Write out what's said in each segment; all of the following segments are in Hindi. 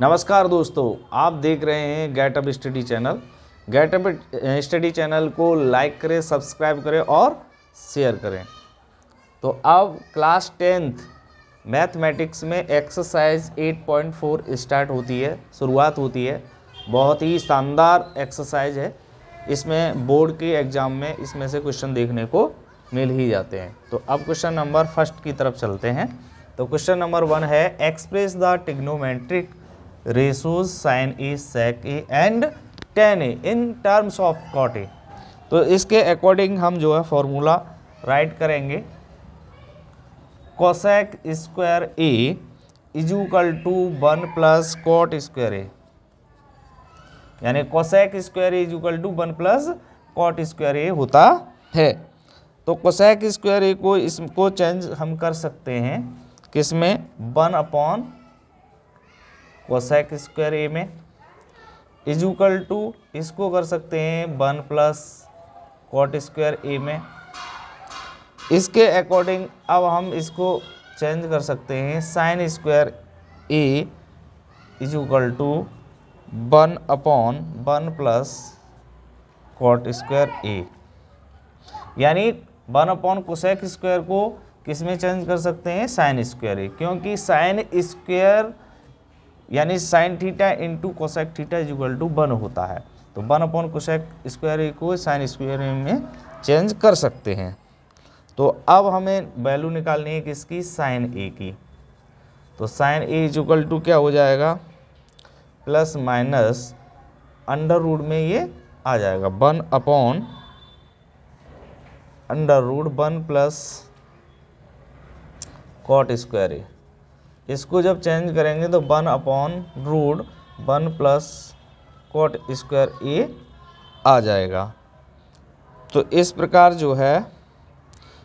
नमस्कार दोस्तों, आप देख रहे हैं get up study channel. Get up study channel को लाइक करें, सब्सक्राइब करें और शेयर करें। तो अब क्लास 10th मैथमेटिक्स में एक्सरसाइज 8.4 स्टार्ट होती है, शुरुआत होती है। बहुत ही शानदार एक्सरसाइज है। इसमें बोर्ड के एग्ज़ाम में इसमें से क्वेश्चन देखने को मिल ही जाते हैं। तो अब क्वेश्चन नंबर फर्स्ट की तरफ चलते हैं। तो क्वेश्चन नंबर 1 है, express the trigonometric ratios sine A, sec A and tan A in terms of cot A. तो इसके अकॉर्डिंग हम जो है फॉर्मूला राइट करेंगे। Cosec square A is equal to 1 plus cot square A, यानी cosec square A is equal to 1 plus cot square A होता है। तो कोसेक स्क्वायर ए को इसको चेंज हम कर सकते हैं किसमें, 1 अपॉन कोसेक स्क्वायर ए में, इज इक्वल टू इसको कर सकते हैं 1 प्लस कॉट स्क्वायर ए में। इसके अकॉर्डिंग अब हम इसको चेंज कर सकते हैं, sine square A is equal to 1 upon 1 plus cot square A, यानी 1 अपॉन कोसेक स्क्वायर को किस में चेंज कर सकते हैं, साइन स्क्वायर ए, क्योंकि साइन स्क्वायर यानी sine theta into cosec theta is equal to 1 होता है। तो 1 अपॉन कोसेक स्क्वायर ए को साइन स्क्वायर ए में चेंज कर सकते हैं। तो अब हमें वैल्यू निकालनी है किसकी, साइन ए की। तो sine A is equal to क्या हो जाएगा, प्लस माइनस अंडर रूट में ये आ जाएगा 1 upon under root 1 plus cot square A. इसको जब चेंज करेंगे तो 1 upon root 1 plus cot square A आ जाएगा। तो इस प्रकार जो है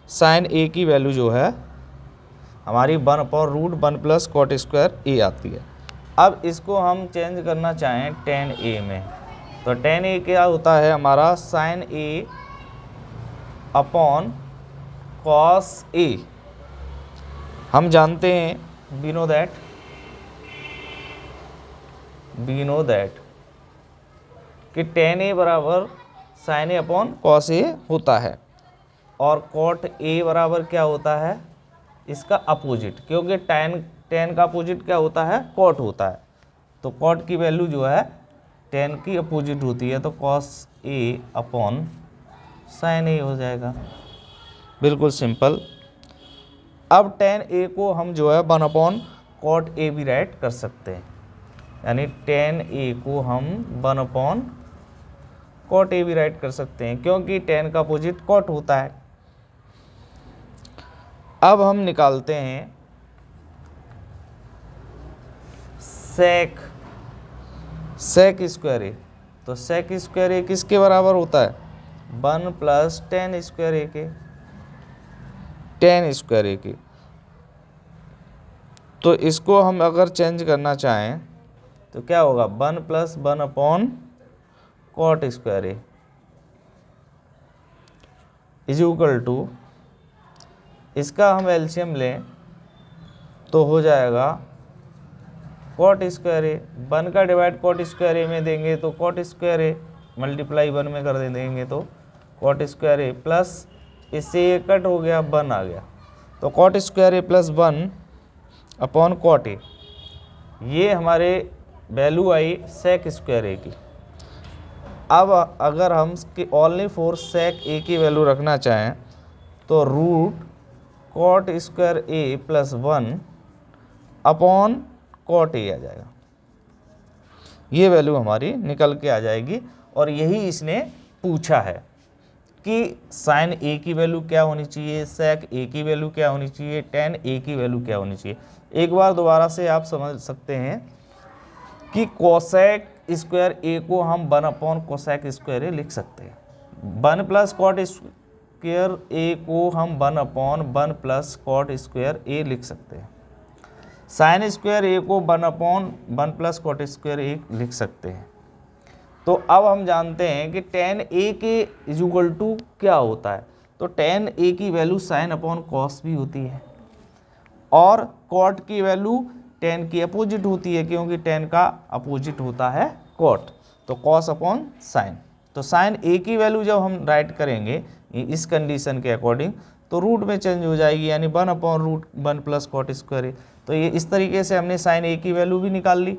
साइन ए की वैल्यू जो है हमारी 1 upon root 1 plus cot square A आती है। अब इसको हम चेंज करना चाहें टेन ए में, तो टेन ए क्या होता है हमारा, साइन ए अपॉन कॉस ए। हम जानते हैं we know that कि टेन ए बराबर साइन ए अपॉन कॉस ए होता है, और कॉट ए बराबर क्या होता है, इसका अपोजिट, क्योंकि टेन का अपोजिट क्या होता है, कॉट होता है। तो कॉट की वैल्यू जो है टेन की अपोजिट होती है, तो कॉस ए अपॉन साइन ए हो जाएगा, बिल्कुल सिंपल। अब टेन ए को हम जो है 1 अपॉन कॉट ए भी राइट कर सकते हैं, यानी टेन ए को हम 1 अपॉन कॉट ए भी राइट कर सकते हैं, क्योंकि टेन का अपोजिट कॉट होता है। अब हम निकालते हैं सेक स्क्वायर ए। तो सेक स्क्वायर ए किसके बराबर होता है, 1 प्लस टेन स्क्वायर ए के, टेन स्क्वायर ए की। तो इसको हम अगर चेंज करना चाहें तो क्या होगा, 1 plus 1 upon cot square A is equal to, इसका हम एलसीएम लें तो हो जाएगा कॉट स्क्वायर ए। 1 का डिवाइड कॉट स्क्वायर ए में देंगे तो कॉट स्क्वायर ए, मल्टीप्लाई 1 में कर देंगे तो कॉट स्क्वायर ए, प्लस इससे ये कट हो गया, 1 आ गया, तो cot square A plus 1 upon cot A, ये हमारे वैल्यू आई सेक स्क्वायर ए की। अब अगर हम ओनली फॉर सेक ए की वैल्यू रखना चाहें तो root cot square A plus 1 upon cot A आ जाएगा, ये वैल्यू हमारी निकल के आ जाएगी। और यही इसने पूछा है कि साइन ए की वैल्यू क्या होनी चाहिए, सेक ए की वैल्यू क्या होनी चाहिए, टेन ए की वैल्यू क्या होनी चाहिए। एक बार दोबारा से आप समझ सकते हैं कि कोसेक स्क्वायर ए को हम 1 अपॉन कोसेक स्क्वायर ए लिख सकते हैं। 1 प्लस कॉट स्क्वायर ए को हम 1 अपॉन 1 प्लस कॉट स्क्वायर ए लिख सकते हैं। साइन स्क्वायर ए को 1 अपॉन 1 प्लस कॉट स्क्वायर ए लिख सकते हैं। तो अब हम जानते हैं कि टेन ए के इज इक्वल टू क्या होता है, तो टेन ए की वैल्यू साइन अपॉन कॉस भी होती है, और कॉट की वैल्यू टेन की अपोजिट होती है, क्योंकि टेन का अपोजिट होता है कॉट, तो कॉस अपॉन साइन। तो साइन ए की वैल्यू जब हम राइट करेंगे इस कंडीशन के अकॉर्डिंग तो रूट में चेंज हो जाएगी, यानी 1/√1 प्लस कॉट स्क्वायर ए। तो ये इस तरीके से हमने साइन ए की वैल्यू भी निकाल ली।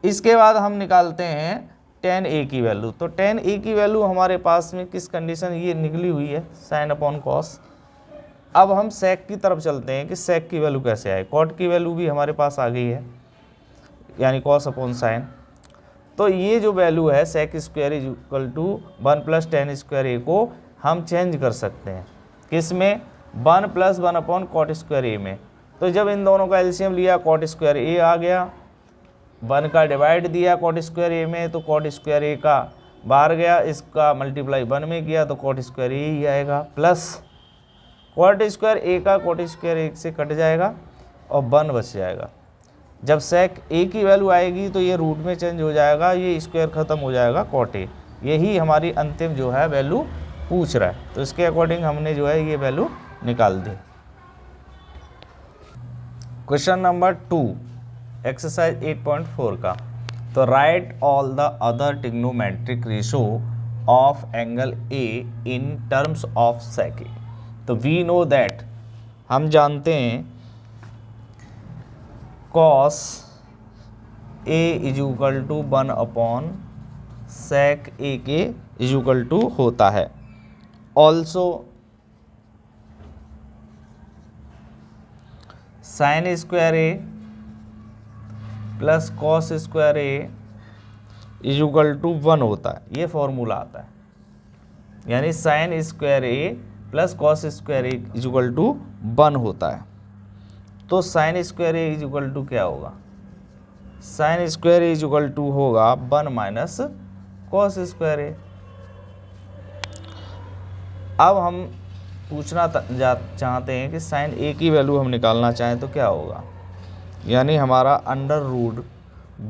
इसके बाद हम निकालते हैं टेन ए की वैल्यू। तो टेन ए की वैल्यू हमारे पास में किस कंडीशन ये निकली हुई है, साइन अपॉन कॉस। अब हम सेक की तरफ चलते हैं कि सेक की वैल्यू कैसे आए। कॉट की वैल्यू भी हमारे पास आ गई है, यानी कॉस अपॉन साइन। तो ये जो वैल्यू है sec square is equal to 1 plus tan square A को हम चेंज कर सकते हैं किस में, 1 plus 1 upon cot square A में। तो जब इन दोनों का एलसीएम लिया कॉट स्क्वायर ए आ गया, 1 का डिवाइड दिया कॉट स्क्वायर ए में तो कॉट स्क्वायर ए का बाहर गया, इसका मल्टीप्लाई 1 में किया तो कॉट स्क्वायर ए ही आएगा, प्लस कॉट स्क्वायर ए का कॉट स्क्वायर ए से कट जाएगा और 1 बच जाएगा। जब सेक ए की वैल्यू आएगी तो ये रूट में चेंज हो जाएगा, ये स्क्वायर खत्म हो जाएगा कॉट ए। यही हमारी अंतिम जो है वैल्यू पूछ रहा है, तो इसके अकॉर्डिंग हमने जो है ये वैल्यू निकाल दी। क्वेश्चन नंबर 2 एक्सरसाइज 8.4 का, तो write all the other trigonometric ratio of angle A in terms of sec A. तो वी नो दैट, हम जानते हैं cos A is equal to 1 upon sec A के इज इक्वल टू होता है। Also sine square A plus cos square A is equal to 1 होता है, ये फॉर्मूला आता है, यानी sine square A plus cos square A is equal to 1 होता है। तो sine square A is equal to क्या होगा, sine square A is equal to होगा 1 माइनस कॉस स्क्वायर ए। अब हम पूछना चाहते हैं कि साइन ए की वैल्यू हम निकालना चाहें तो क्या होगा, यानी हमारा under root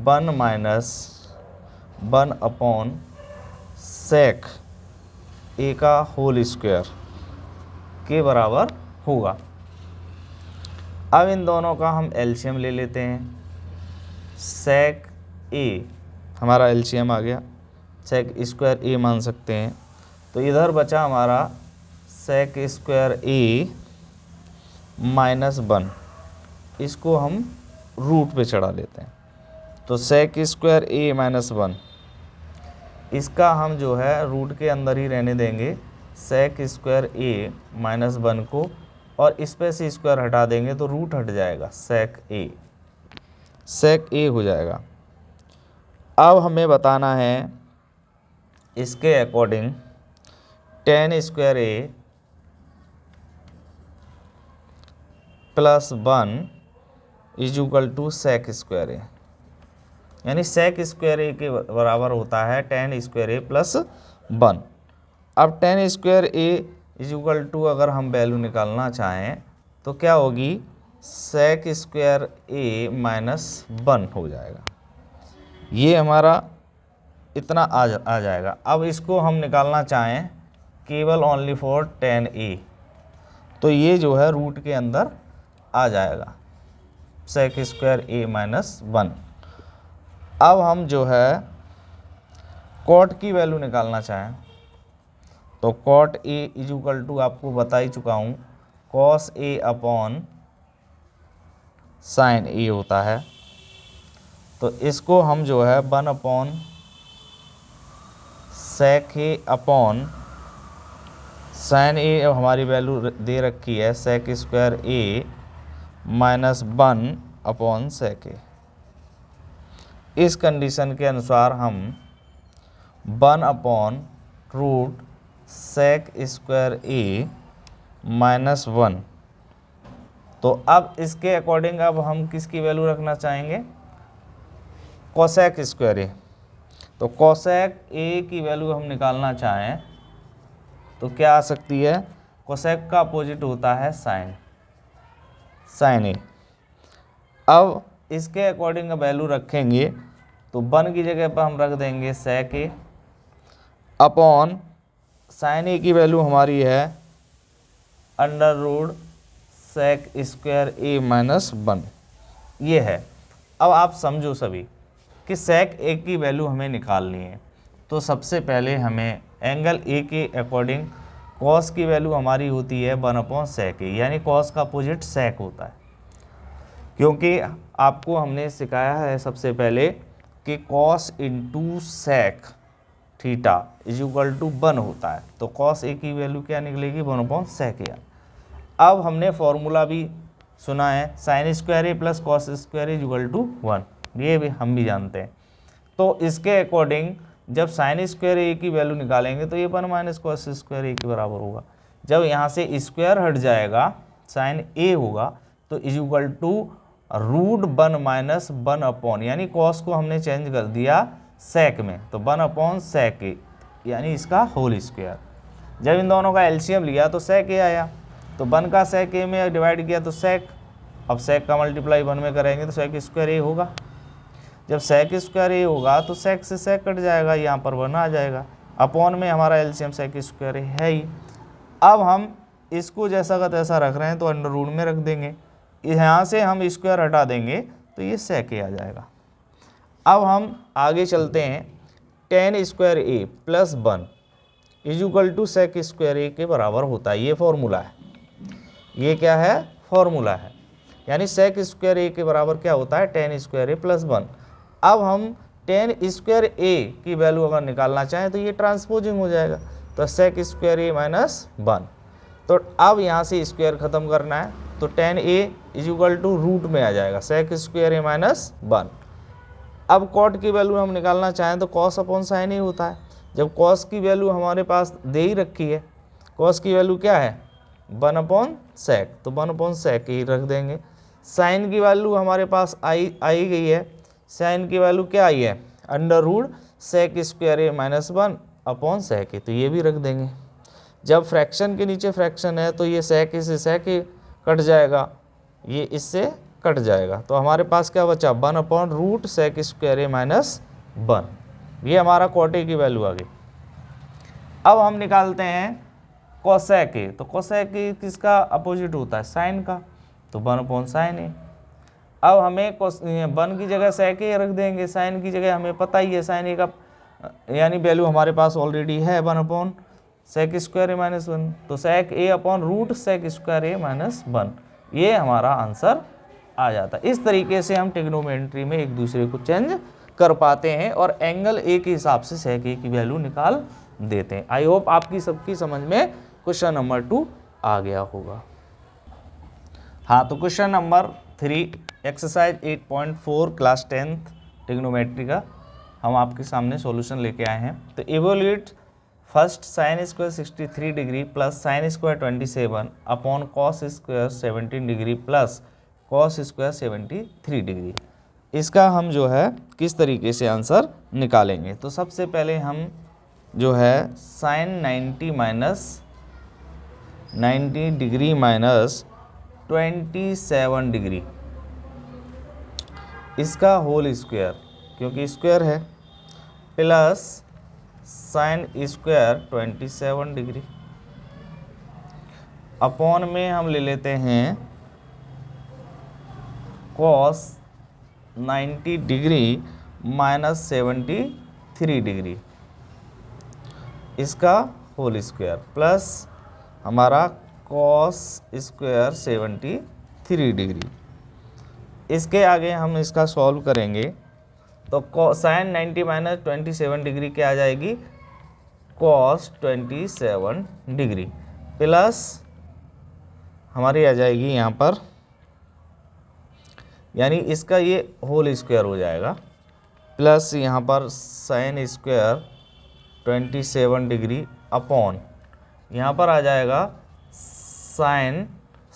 1 minus 1 upon sec A का होल स्क्वायर के बराबर होगा। अब इन दोनों का हम एलसीएम ले लेते हैं। सेक ए हमारा एलसीएम आ गया, सेक स्क्वायर ए मान सकते हैं, तो इधर बचा हमारा सेक स्क्वायर ए माइनस 1, इसको हम रूट पे चढ़ा लेते हैं। तो सेक स्क्वायर ए माइनस 1 इसका हम जो है रूट के अंदर ही रहने देंगे, सेक स्क्वायर ए माइनस 1 को, और इस पे से स्क्वायर हटा देंगे तो रूट हट जाएगा, सेक ए हो जाएगा। अब हमें बताना है इसके according tan square A plus 1 is equal to sec square A, यानी सेक स्क्वायर ए के बराबर होता है टेन स्क्वायर ए प्लस 1। अब tan square A is equal to अगर हम वैल्यू निकालना चाहें तो क्या होगी, सेक स्क्वायर ए माइनस 1 हो जाएगा, ये हमारा इतना आ जाएगा। अब इसको हम निकालना चाहें केवल ओनली फॉर टेन ए, तो ये जो है रूट के अंदर आ जाएगा, सेक स्क्वायर ए माइनस 1। अब हम जो है कॉट की वैल्यू निकालना चाहें तो cot A is equal to आपको बता ही चुका हूँ, cos A upon sine A होता है। तो इसको हम जो है 1 upon sec A upon sine A हमारी वैल्यू दे रखी है sec square A minus 1 upon sec A. इस कंडीशन के अनुसार हम 1 upon root sec square A minus 1, तो अब इसके अकॉर्डिंग अब हम किसकी वैल्यू रखना चाहेंगे, कोसेक स्क्वायर ए। तो कोसेक ए की वैल्यू हम निकालना चाहें तो क्या आ सकती है, कोसेक का अपोजिट होता है साइन ए। अब इसके अकॉर्डिंग वैल्यू रखेंगे तो 1 की जगह पर हम रख देंगे सेक ए अपॉन साइन ए की वैल्यू हमारी है under root sec square A minus 1। ये है। अब आप समझो सभी कि सेक ए की वैल्यू हमें निकालनी है, तो सबसे पहले हमें एंगल ए के अकॉर्डिंग कॉस की वैल्यू हमारी होती है 1/sec ए, यानी कॉस का अपोजिट सेक होता है। क्योंकि आपको हमने सिखाया है सबसे पहले कि cos into sec theta is equal to 1 होता है, तो कॉस ए की वैल्यू क्या निकलेगी 1/sec ए। अब हमने फॉर्मूला भी सुना है sine square A plus cos square is equal to 1, ये भी हम भी जानते हैं। तो इसके अकॉर्डिंग जब साइन स्क्वायर ए की वैल्यू निकालेंगे तो ये 1 माइनस कॉस स्क्वायर ए के बराबर होगा। जब यहाँ से स्क्वायर हट जाएगा साइन ए होगा तो is equal to √1 minus 1 upon, यानी कॉस को हमने चेंज कर दिया सेक में, तो 1/sec ए यानी इसका होल स्क्वायर। जब इन दोनों का एलसीएम लिया तो सेक ए आया, तो 1 का सेक ए में डिवाइड किया तो सेक, अब सेक का मल्टीप्लाई 1 में करेंगे तो सेक स्क्वायर ए होगा। जब सेक स्क्वायर ए होगा तो सेक से सेक कट जाएगा, यहाँ पर 1 आ जाएगा, अपॉन में हमारा एलसीएम सेक स्क्वायर ए है ही। अब हम इसको जैसा का तैसा रख रहे हैं तो अंडर रूट में रख देंगे, यहाँ से हम स्क्वायर हटा देंगे तो ये सेक ए आ जाएगा। अब हम आगे चलते हैं, tan square A plus 1 is equal to sec square A के बराबर होता है। ये फॉर्मूला है, ये क्या है फॉर्मूला है, यानी सेक स्क्वायर ए के बराबर क्या होता है tan स्क्वायर ए प्लस 1। अब हम tan स्क्वायर ए की वैल्यू अगर निकालना चाहें तो ये ट्रांसपोजिंग हो जाएगा, तो सेक स्क्वायर ए माइनस 1। तो अब यहाँ से स्क्वायर खत्म करना है तो tan A is equal to root में आ जाएगा सेक स्क्वायर ए माइनस 1। अब कॉट की वैल्यू हम निकालना चाहें तो कॉस अपॉन साइन ही होता है। जब कॉस की वैल्यू हमारे पास दे ही रखी है, कॉस की वैल्यू क्या है 1/sec, तो 1/sec ही रख देंगे। साइन की वैल्यू हमारे पास आई गई है, साइन की वैल्यू क्या आई है under root sec square A minus 1/sec ए, तो ये भी रख देंगे। जब फ्रैक्शन के नीचे फ्रैक्शन है तो ये सेक से सेक कट जाएगा, ये इससे कट जाएगा, तो हमारे पास क्या बचा 1/रूट सेक स्क्वायर ए माइनस 1। ये हमारा कॉट ए की वैल्यू आ गई। अब हम निकालते हैं कोसेक ए, तो कोसेक ए किसका अपोजिट होता है साइन का, तो 1/sin ए। अब हमें 1 की जगह सेक ए रख देंगे, साइन की जगह हमें पता ही है साइन ए का यानी वैल्यू हमारे पास ऑलरेडी है 1/sec स्क्वायर ए माइनस 1, तो सेक A upon root sec square A minus 1, ये हमारा आंसर आ जाता है। इस तरीके से हम ट्रिग्नोमेट्री में एक दूसरे को चेंज कर पाते हैं और एंगल ए के हिसाब से सेक ए की वैल्यू निकाल देते हैं। आई होप आपकी सबकी समझ में क्वेश्चन नंबर 2 आ गया होगा। हाँ, तो question number 3 exercise 8.4 class 10th trigonometry का हम आपके सामने सॉल्यूशन लेके आए हैं। तो evolute first sine square 63 degree plus sine square 27 upon cos square 17 degree plus cos square 73 degree. इसका हम जो है किस तरीके से आंसर निकालेंगे, तो सबसे पहले हम जो है साइन 90 डिग्री माइनस 27 डिग्री इसका होल स्क्वायर, क्योंकि स्क्वायर है, plus sine square 27 degree upon में हम ले लेते हैं कॉस 90 डिग्री माइनस 73 डिग्री इसका होल स्क्वायर प्लस हमारा कॉस स्क्वायर 73 डिग्री। इसके आगे हम इसका सॉल्व करेंगे तो साइन 90 माइनस 27 डिग्री क्या आ जाएगी कॉस 27 डिग्री प्लस हमारी आ जाएगी यहाँ पर, यानी इसका ये होल स्क्वायर हो जाएगा, प्लस यहाँ पर साइन स्क्वायर 27 डिग्री अपॉन यहाँ पर आ जाएगा साइन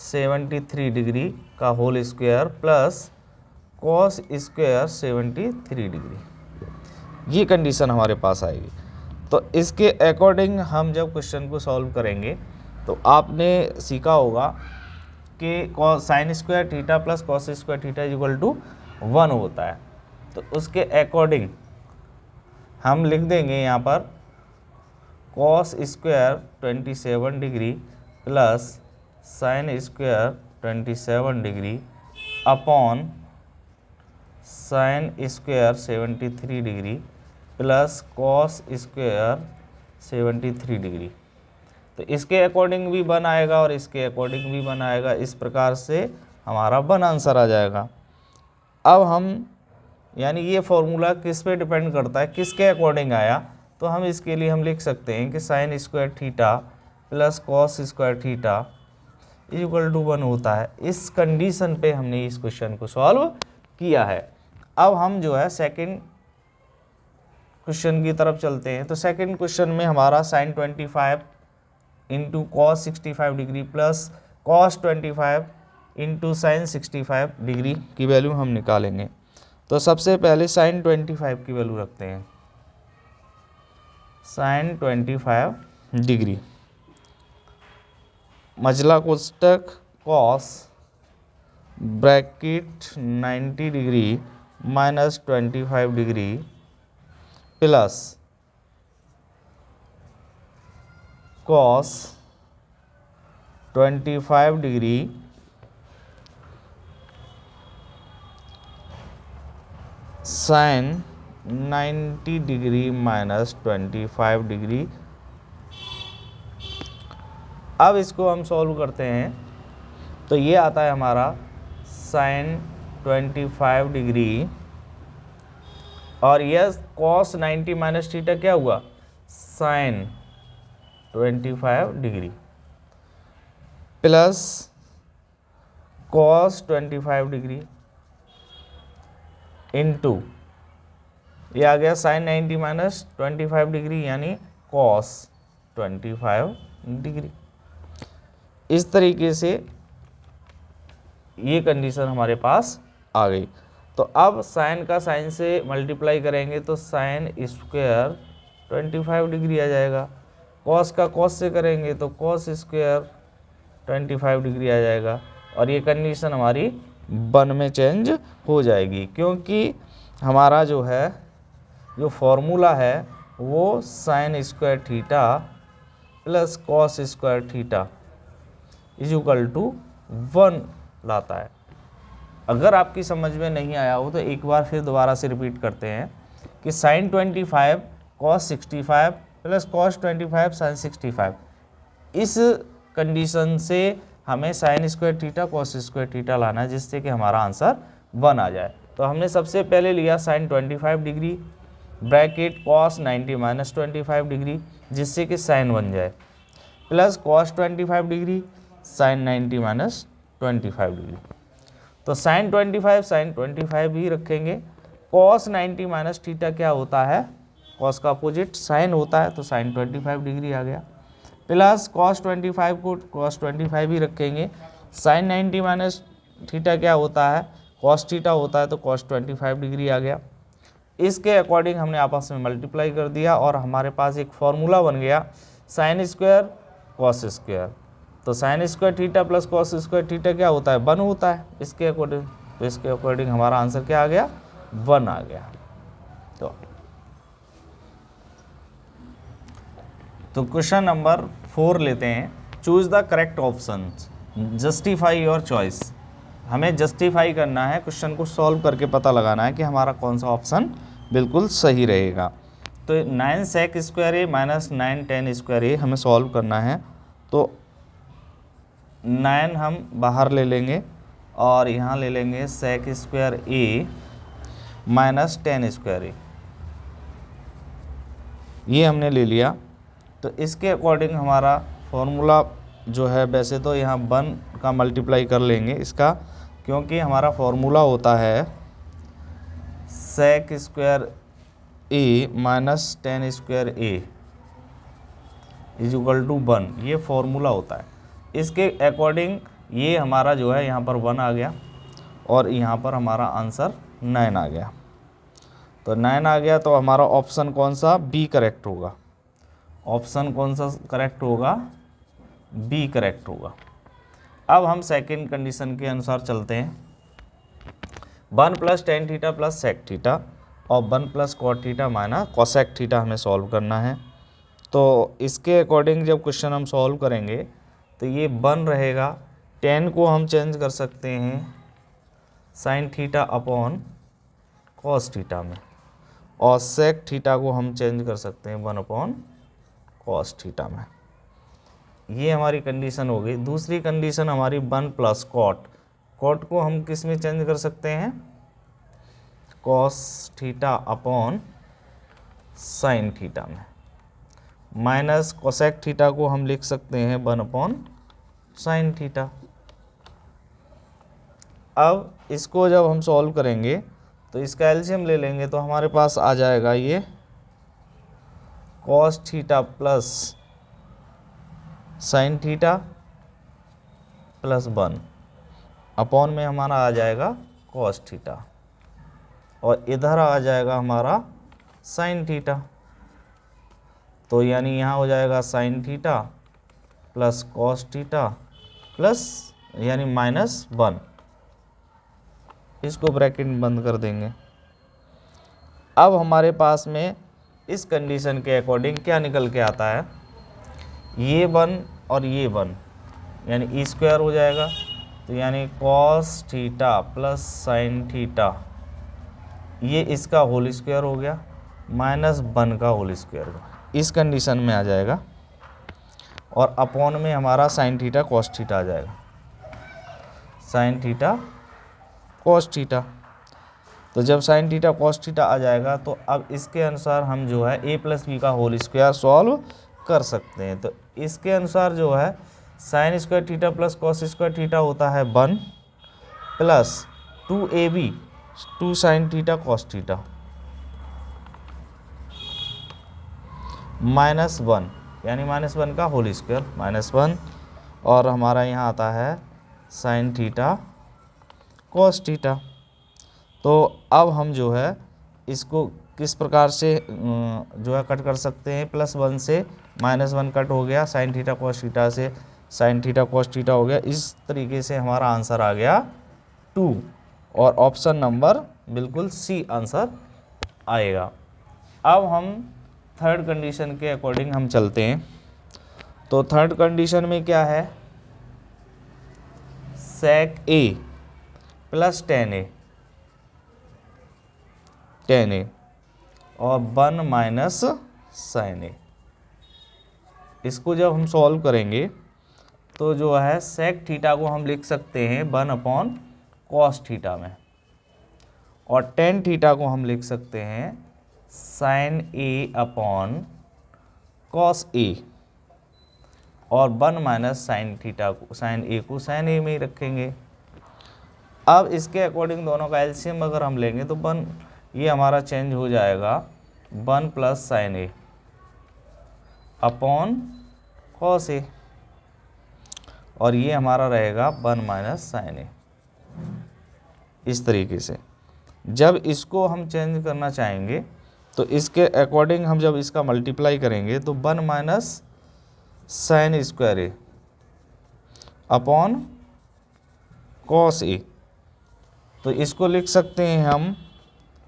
73 डिग्री का whole square plus cos square 73 degree. ये कंडीशन हमारे पास आएगी। तो इसके अकॉर्डिंग हम जब क्वेश्चन को सॉल्व करेंगे तो आपने सीखा होगा कि sine square theta plus cos square theta is equal to 1 होता है। तो उसके अकॉर्डिंग हम लिख देंगे यहाँ पर cos square 27 degree plus sine square 27 degree upon sine square 73 degree plus cos square 73 degree. तो इसके अकॉर्डिंग भी 1 आएगा और इसके अकॉर्डिंग भी 1 आएगा। इस प्रकार से हमारा 1 आंसर आ जाएगा। अब हम यानी ये फॉर्मूला किस पे डिपेंड करता है, किसके अकॉर्डिंग आया, तो हम इसके लिए हम लिख सकते हैं कि sine square theta plus cos square theta equal to 1 होता है। इस कंडीशन पे हमने इस क्वेश्चन को सॉल्व किया है। अब हम जो है सेकंड क्वेश्चन की तरफ चलते हैं। तो सेकंड क्वेश्चन में हमारा sine 25 into cos 65 degree plus cos 25 into sine 65 degree की वैल्यू हम निकालेंगे। तो सबसे पहले साइन 25 की वैल्यू रखते हैं, साइन 25 डिग्री मझला कोष्टक cos bracket 90 degree minus 25 degree plus cos 25 degree sine 90 degree minus 25 degree. अब इसको हम सॉल्व करते हैं तो ये आता है हमारा साइन 25 डिग्री और यह कॉस 90 माइनस थीटा क्या हुआ, sine 25 degree plus cos 25 degree into ये आ गया साइन 90 माइनस 25 डिग्री यानी कॉस 25 डिग्री। इस तरीके से ये कंडीशन हमारे पास आ गई। तो अब साइन का साइन से मल्टीप्लाई करेंगे तो साइन स्क्वायर 25 डिग्री आ जाएगा, कॉस का कॉस से करेंगे तो कॉस स्क्वायर 25 डिग्री आ जाएगा और ये कंडीशन हमारी 1 में चेंज हो जाएगी, क्योंकि हमारा जो है जो फॉर्मूला है वो sine square theta plus cos square theta is equal to 1 लाता है। अगर आपकी समझ में नहीं आया हो तो एक बार फिर दोबारा से रिपीट करते हैं कि sine 25 cos 65 plus cos 25 sine 65, इस कंडीशन से हमें sine square theta cos square theta लाना है जिससे कि हमारा आंसर 1 आ जाए। तो हमने सबसे पहले लिया sine 25 degree bracket cos 90 minus 25 degree जिससे कि साइन बन जाए plus cos 25 degree sine 90 minus 25 degree. तो साइन 25 ही रखेंगे। कॉस 90 माइनस थीटा क्या होता है, कॉस का अपोजिट साइन होता है, तो साइन 25 डिग्री आ गया प्लस कॉस 25 को कॉस 25 ही रखेंगे। साइन 90 माइनस थीटा क्या होता है, कॉस थीटा होता है, तो कॉस 25 डिग्री आ गया। इसके अकॉर्डिंग हमने आपस में मल्टीप्लाई कर दिया और हमारे पास एक फॉर्मूला बन गया साइन स्क्वायर कॉस स्क्वायर। तो sine square theta plus cos square theta क्या होता है, 1 होता है इसके अकॉर्डिंग। तो इसके अकॉर्डिंग हमारा आंसर क्या आ गया, 1 आ गया। तो क्वेश्चन नंबर 4 लेते हैं। Choose the correct option, justify your choice. हमें जस्टिफाई करना है, क्वेश्चन को सॉल्व करके पता लगाना है कि हमारा कौन सा ऑप्शन बिल्कुल सही रहेगा। तो 9 सेक square A minus 9 ten square ए हमें सॉल्व करना है। तो 9 हम बाहर ले लेंगे और यहाँ ले लेंगे सेक square A minus 10 square A, ये हमने ले लिया। तो इसके अकॉर्डिंग हमारा फॉर्मूला जो है, वैसे तो यहाँ 1 का मल्टीप्लाई कर लेंगे इसका, क्योंकि हमारा फॉर्मूला होता है sec square A minus 10 square A is equal to 1, ये फॉर्मूला होता है। इसके अकॉर्डिंग ये हमारा जो है यहाँ पर 1 आ गया और यहाँ पर हमारा आंसर 9 आ गया। तो 9 आ गया तो हमारा ऑप्शन कौन सा, बी करेक्ट होगा। ऑप्शन कौन सा करेक्ट होगा, बी करेक्ट होगा। अब हम सेकंड कंडीशन के अनुसार चलते हैं। 1 plus tan theta plus sec theta और 1 plus cot theta minus cosec theta हमें सॉल्व करना है। तो इसके अकॉर्डिंग जब क्वेश्चन हम सॉल्व करेंगे तो ये 1 रहेगा। 10 को हम चेंज कर सकते हैं sign theta upon cos theta में, और सेक थीटा को हम चेंज कर सकते हैं 1 कॉस थीटा में। ये हमारी कंडीशन हो गई। दूसरी कंडीशन हमारी 1 प्लस कॉट, कॉट को हम किस में चेंज कर सकते हैं, cos theta upon sine theta में, माइनस कोसेक थीटा को हम लिख सकते हैं 1 साइन थीटा। अब इसको जब हम सॉल्व करेंगे तो इसका एलसीएम ले लेंगे तो हमारे पास आ जाएगा ये cos theta plus sine theta plus 1 upon में हमारा आ जाएगा कॉस थीटा, और इधर आ जाएगा हमारा साइन थीटा। तो यानी यहाँ हो जाएगा sine theta plus cos theta plus यानी -1, इसको ब्रैकेट बंद कर देंगे। अब हमारे पास में इस कंडीशन के अकॉर्डिंग क्या निकल के आता है, ये 1 और ये 1 यानी ई स्क्वायर हो जाएगा, तो यानी cos theta plus sine theta, ये इसका होल स्क्वायर हो गया, -1 का होल स्क्वायर इस कंडीशन में आ जाएगा, और अपॉन में हमारा साइन थीटा कॉस थीटा आ जाएगा, साइन थीटा कॉस थीटा। तो जब साइन थीटा कॉस थीटा आ जाएगा तो अब इसके अनुसार हम जो है a प्लस बी का होल स्क्वायर सॉल्व कर सकते हैं। तो इसके अनुसार जो है sine square theta plus cos square theta होता है 1 plus 2ab 2 sign theta cos theta -1 यानी -1 का होल स्क्वायर -1, और हमारा यहाँ आता है साइन थीटा कॉस थीटा। तो अब हम जो है इसको किस प्रकार से जो है कट कर सकते हैं, +1 से -1 कट हो गया, साइन थीटा कॉस थीटा से साइन थीटा कॉस थीटा हो गया। इस तरीके से हमारा आंसर आ गया 2, और ऑप्शन नंबर बिल्कुल सी आंसर आएगा। अब हम थर्ड कंडीशन के अकॉर्डिंग हम चलते हैं। तो थर्ड कंडीशन में क्या है, सेक ए प्लस tan ए और 1 माइनस साइन ए, इसको जब हम सॉल्व करेंगे तो जो है सेक थीटा को हम लिख सकते हैं 1 कॉस थीटा में, और tan थीटा को हम लिख सकते हैं साइन ए अपॉन कॉस ए, और 1 माइनस साइन थीटा को साइन ए को साइन ए में ही रखेंगे। अब इसके अकॉर्डिंग दोनों का एलसीएम अगर हम लेंगे तो ये हमारा चेंज हो जाएगा 1 प्लस साइन ए अपॉन कॉस ए, और ये हमारा रहेगा 1 माइनस साइन ए। इस तरीके से जब इसको हम चेंज करना चाहेंगे तो इसके अकॉर्डिंग हम जब इसका मल्टीप्लाई करेंगे तो 1 minus sign square A upon cos ए, तो इसको लिख सकते हैं हम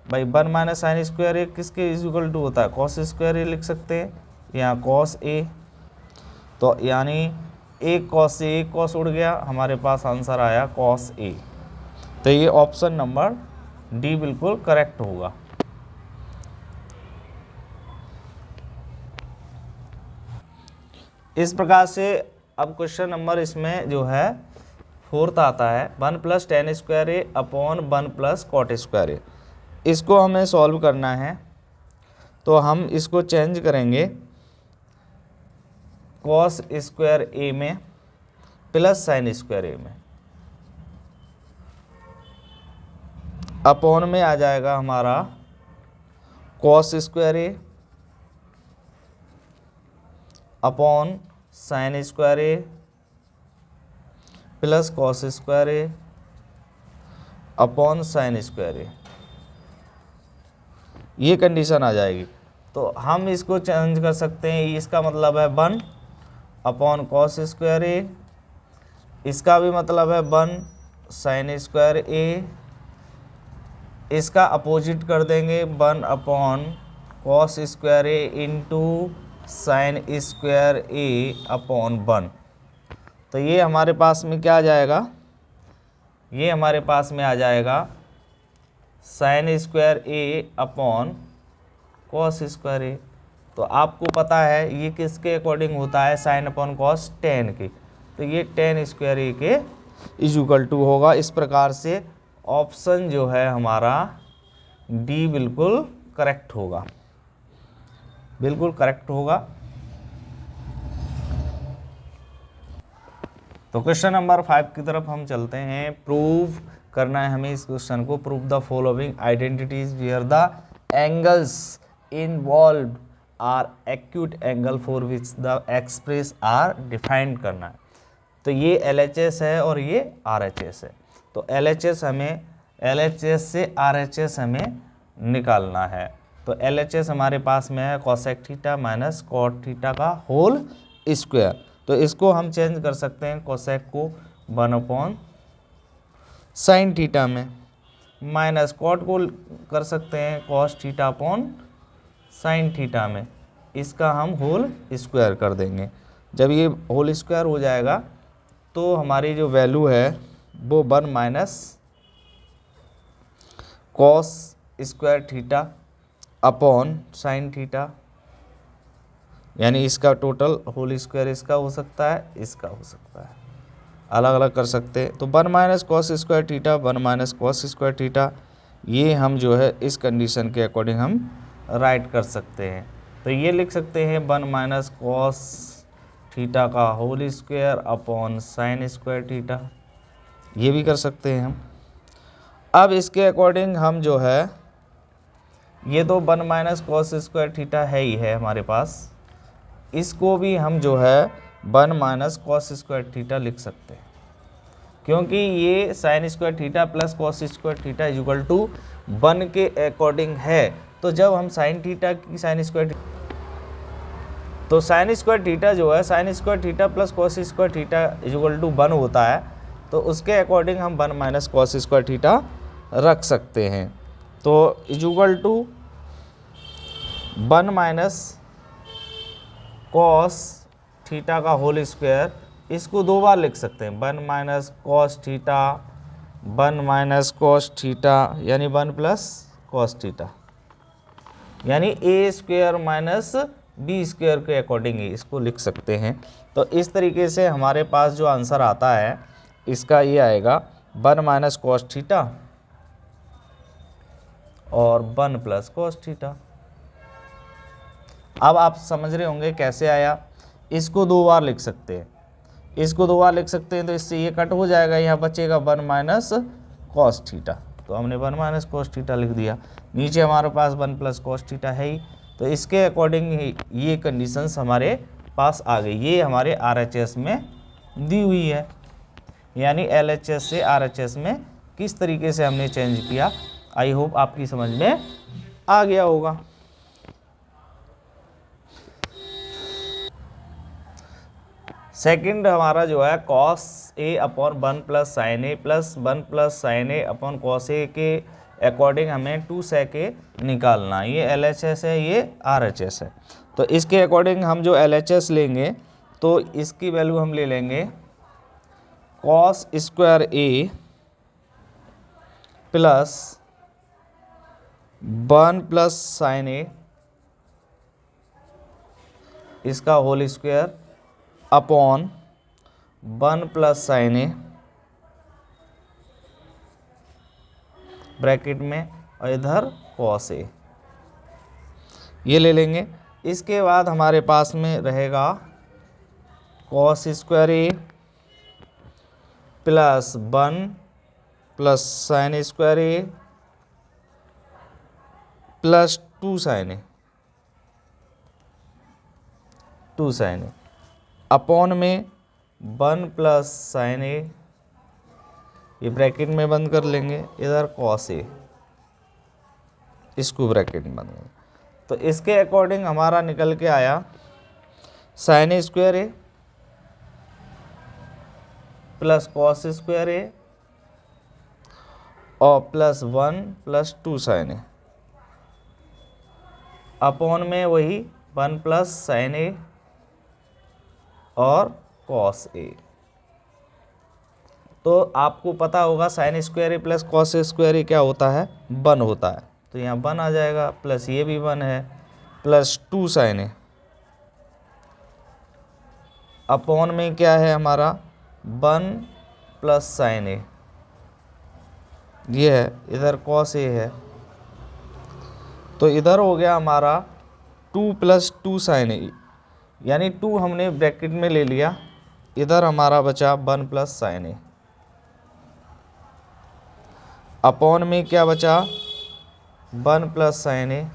भाई 1 माइनस साइन स्क्वायर ए किसके इक्वल टू होता है, कॉस स्क्वायर ए लिख सकते हैं, यहाँ कॉस ए, तो यानी एक कॉस से एक कॉस उड़ गया, हमारे पास आंसर आया कॉस ए। तो ये ऑप्शन नंबर डी बिल्कुल करेक्ट होगा। इस प्रकार से अब क्वेश्चन नंबर इसमें जो है 4th आता है 1 plus tan square A upon 1 plus cot square A. इसको हमें सॉल्व करना है, तो हम इसको चेंज करेंगे कॉस स्क्वायर ए में प्लस साइन स्क्वायर ए में, अपॉन में आ जाएगा हमारा cos square A upon sine square A plus cos square A upon sine square A, ये कंडीशन आ जाएगी। तो हम इसको चेंज कर सकते हैं, इसका मतलब है 1 अपॉन कॉस स्क्वायर ए, इसका भी मतलब है 1 साइन स्क्वायर ए, इसका अपोजिट कर देंगे 1 upon cos square A into sine square A upon 1। तो ये हमारे पास में क्या आ जाएगा, ये हमारे पास में आ जाएगा sign square A upon cos square A. तो आपको पता है ये किसके अकॉर्डिंग होता है, साइन अपॉन कॉस टेन के, तो ये टेन स्क्वायर ए के इक्वल टू होगा। इस प्रकार से ऑप्शन जो है हमारा डी बिल्कुल करेक्ट होगा, बिल्कुल करेक्ट होगा। तो क्वेश्चन नंबर 5 की तरफ हम चलते हैं। प्रूव करना है हमें इस क्वेश्चन को। Prove the following identities where the angles involved are acute angle for which the express are defined करना है। तो ये LHS है और ये RHS है। तो LHS से RHS हमें निकालना है। तो LHS हमारे पास में है cosec theta minus cot theta का होल स्क्वायर। तो इसको हम चेंज कर सकते हैं, कोसेक को 1 अपॉन साइन थीटा में, माइनस कॉट को कर सकते हैं cos theta upon sine theta में। इसका हम होल स्क्वायर कर देंगे। जब ये होल स्क्वायर हो जाएगा तो हमारी जो वैल्यू है वो 1 minus cos square theta upon sine theta, यानी इसका टोटल होल स्क्वायर इसका हो सकता है, इसका हो सकता है, अलग अलग कर सकते हैं। तो 1 minus cos square theta, 1 minus cos square theta, ये हम जो है इस कंडीशन के अकॉर्डिंग हम राइट कर सकते हैं। तो ये लिख सकते हैं 1 माइनस कॉस थीटा का whole square upon sine square theta, ये भी कर सकते हैं हम। अब इसके अकॉर्डिंग हम जो है, ये तो 1 माइनस कॉस स्क्वायर थीटा है ही है हमारे पास, इसको भी हम जो है 1 माइनस कॉस स्क्वायर थीटा लिख सकते हैं, क्योंकि ये sine square theta plus cos square theta equal to 1 के अकॉर्डिंग है। तो जब हम साइन थीटा की साइन स्क्वायर, तो साइन स्क्वायर थीटा जो है sine square theta plus cos square theta equal to 1 होता है, तो उसके अकॉर्डिंग हम 1 माइनस कॉस स्क्वायर थीटा रख सकते हैं। तो equal to 1 minus cos theta का होल स्क्वायर, इसको 2 बार लिख सकते हैं, 1 minus cos theta, 1 minus cos theta, यानी 1 प्लस कॉस थीटा, यानी ए स्क्वायर माइनस बी स्क्वायर के अकॉर्डिंग ही इसको लिख सकते हैं। तो इस तरीके से हमारे पास जो आंसर आता है इसका ये आएगा 1 माइनस कॉस थीटा और 1 प्लस कॉस थीटा। अब आप समझ रहे होंगे कैसे आया। इसको 2 बार लिख सकते हैं, इसको 2 बार लिख सकते हैं, तो इससे ये कट हो जाएगा, यहाँ बचेगा 1 माइनस कॉस थीटा। तो हमने 1 माइनस कॉस थीटा लिख दिया। नीचे हमारे पास 1 प्लस कॉस थीटा है ही, तो इसके अकॉर्डिंग ही ये कंडीशंस हमारे पास आ गई। ये हमारे RHS में दी हुई है, यानी LHS से RHS में किस तरीके से हमने चेंज किया। आई होप आपकी समझ में आ गया होगा। सेकंड हमारा जो है cos A upon 1 plus sine A plus 1 plus sine A upon cos ए के अकॉर्डिंग हमें 2 sec ए निकालना। ये LHS है, ये RHS है। तो इसके अकॉर्डिंग हम जो LHS लेंगे तो इसकी वैल्यू हम ले लेंगे cos square A plus 1 plus sine A, इसका whole square upon 1 plus sine A bracket में, और इधर कॉस ए, ये ले लेंगे। इसके बाद हमारे पास में रहेगा cos square A plus 1 plus sine square A plus 2 sine A, 2 sine A upon में 1 प्लस साइन ए, ये ब्रैकेट में बंद कर लेंगे, इधर कॉस ए, इसको ब्रैकेट में बंद करेंगे। तो इसके अकॉर्डिंग हमारा निकल के आया sign square A plus cos square ए और प्लस 1 प्लस 2 साइन ए अपॉन में वही 1 प्लस साइन ए और कॉस ए। तो आपको पता होगा sine square A plus cos square ए क्या होता है, 1 होता है। तो यहाँ 1 आ जाएगा, प्लस ये भी 1 है, प्लस 2 साइन ए अपॉन में क्या है हमारा 1 प्लस साइन ए, ये है, इधर कॉस ए है, तो इधर हो गया हमारा 2 प्लस 2 साइन ए, यानी 2 हमने ब्रैकेट में ले लिया, इधर हमारा बचा 1 प्लस साइन ए, अपॉन में क्या बचा 1 प्लस साइन ए,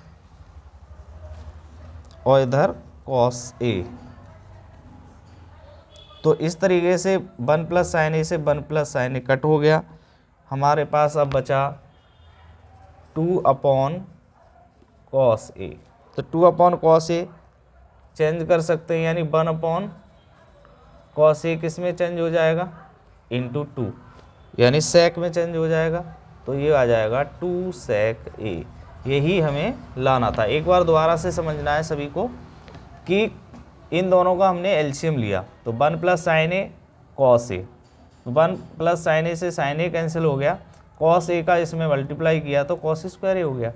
और इधर कॉस ए। तो इस तरीके से 1 प्लस साइन ए से 1 प्लस साइन ए कट हो गया, हमारे पास अब बचा 2 अपॉन कॉस ए। तो 2 अपॉन कॉस ए चेंज कर सकते हैं, यानी 1 अपॉन कॉस ए किस में चेंज हो जाएगा, इंटू 2, यानी सेक में चेंज हो जाएगा। तो ये आ जाएगा 2 सेक ए, यही हमें लाना था। एक बार दोबारा से समझना है सभी को कि इन दोनों का हमने एलसीएम लिया, तो 1 plus sine A cos A, तो 1 प्लस साइन ए से साइन ए कैंसिल हो गया, कॉस ए का इसमें मल्टीप्लाई किया तो कॉस स्क्वायर ए हो गया,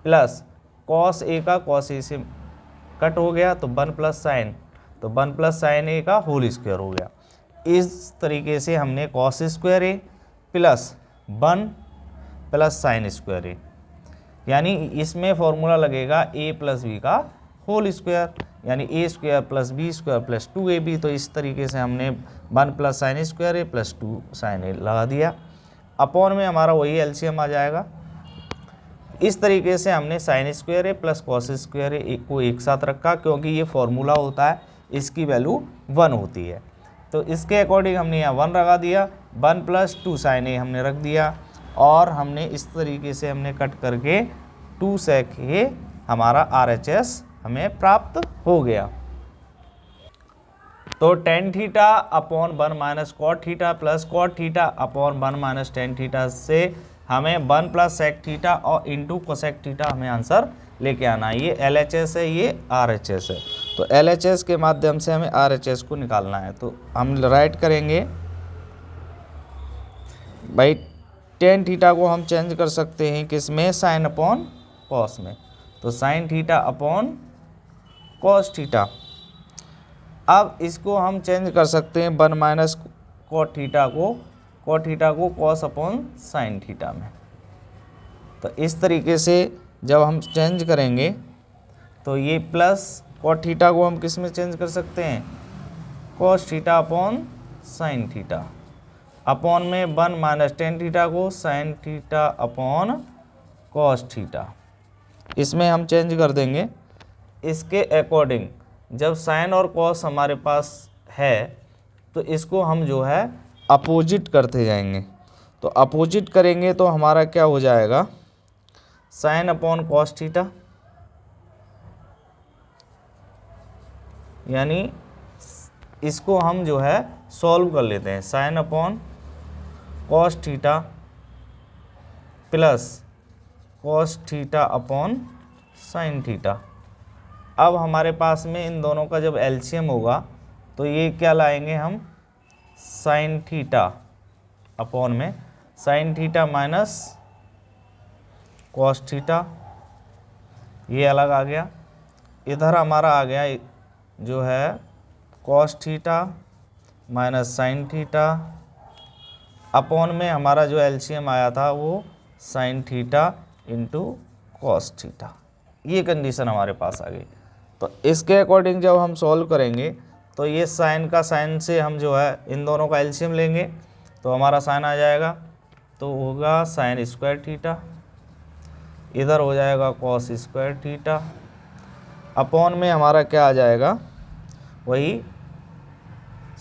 प्लस कॉस ए का कॉस ए से कट हो गया, तो 1 प्लस साइन, तो 1 प्लस साइन ए का होल स्क्वायर हो गया। इस तरीके से हमने cos square A plus 1 plus sine square A, यानी इसमें फॉर्मूला लगेगा ए प्लस बी का होल स्क्वायर, यानी ए square plus B square plus 2ab। तो इस तरीके से हमने 1 plus sine square A plus 2 sine A लगा दिया, अपॉन में हमारा वही एलसीएम आ जाएगा। इस तरीके से हमने sign square A plus cos square A को एक साथ रखा, क्योंकि ये फॉर्मूला होता है, इसकी वैल्यू 1 होती है। तो इसके अकॉर्डिंग हमने यहाँ 1 लगा दिया, 1 प्लस 2 साइन ए हमने रख दिया, और हमने इस तरीके से हमने कट करके 2 सेक ए हमारा RHS हमें प्राप्त हो गया। तो tan theta upon 1 minus cot theta plus cot theta upon 1 minus tan theta से हमें 1 प्लस सेक थीटा और इंटू कोसेक थीटा हमें आंसर लेके आना है। ये LHS है, ये RHS है। तो LHS के माध्यम से हमें RHS को निकालना है। तो हम राइट करेंगे भाई, टेन थीटा को हम चेंज कर सकते हैं किस में, साइन अपॉन कॉस में। तो sine theta upon cos theta. अब इसको हम चेंज कर सकते हैं 1 माइनस कॉट थीटा को कॉस अपॉन साइन थीटा में। तो इस तरीके से जब हम चेंज करेंगे तो ये प्लस कॉट थीटा को हम किस में चेंज कर सकते हैं, cos theta upon sine theta, upon में 1 माइनस टेन थीटा को sign theta upon cos theta, इसमें हम चेंज कर देंगे। इसके अकॉर्डिंग जब साइन और कॉस हमारे पास है तो इसको हम जो है अपोजिट करते जाएंगे। तो अपोजिट करेंगे तो हमारा क्या हो जाएगा, साइन अपॉन कॉस थीटा, यानी इसको हम जो है सॉल्व कर लेते हैं। Sine upon cos theta plus cos theta upon sine theta. अब हमारे पास में इन दोनों का जब एलसीएम होगा तो ये क्या लाएंगे हम, साइन थीटा अपॉन में sign theta minus cos theta, ये अलग आ गया। इधर हमारा आ गया जो है cos theta minus sine theta, upon में हमारा जो एलसीएम आया था वो sign theta into cos theta. ये कंडीशन हमारे पास आ गई। तो इसके अकॉर्डिंग जब हम सॉल्व करेंगे तो ये साइन का साइन से हम जो है इन दोनों का एलसीएम लेंगे तो हमारा साइन आ जाएगा, तो होगा साइन स्क्वायर थीटा, इधर हो जाएगा कॉस स्क्वायर थीटा, अपॉन में हमारा क्या आ जाएगा, वही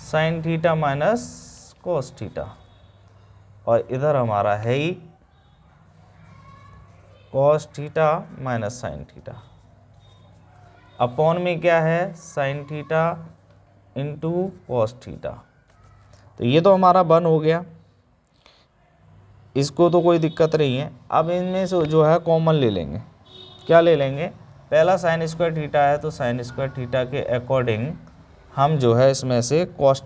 sine theta minus cos theta, और इधर हमारा है ही cos theta minus sine theta, upon में क्या है sine theta into cos theta. तो ये तो हमारा 1 हो गया, इसको तो कोई दिक्कत नहीं है। अब इनमें से जो है कॉमन ले लेंगे। क्या ले लेंगे, पहला साइन स्क्वायर थीटा है तो साइन स्क्वायर थीटा के अकॉर्डिंग हम जो है इसमें से कॉस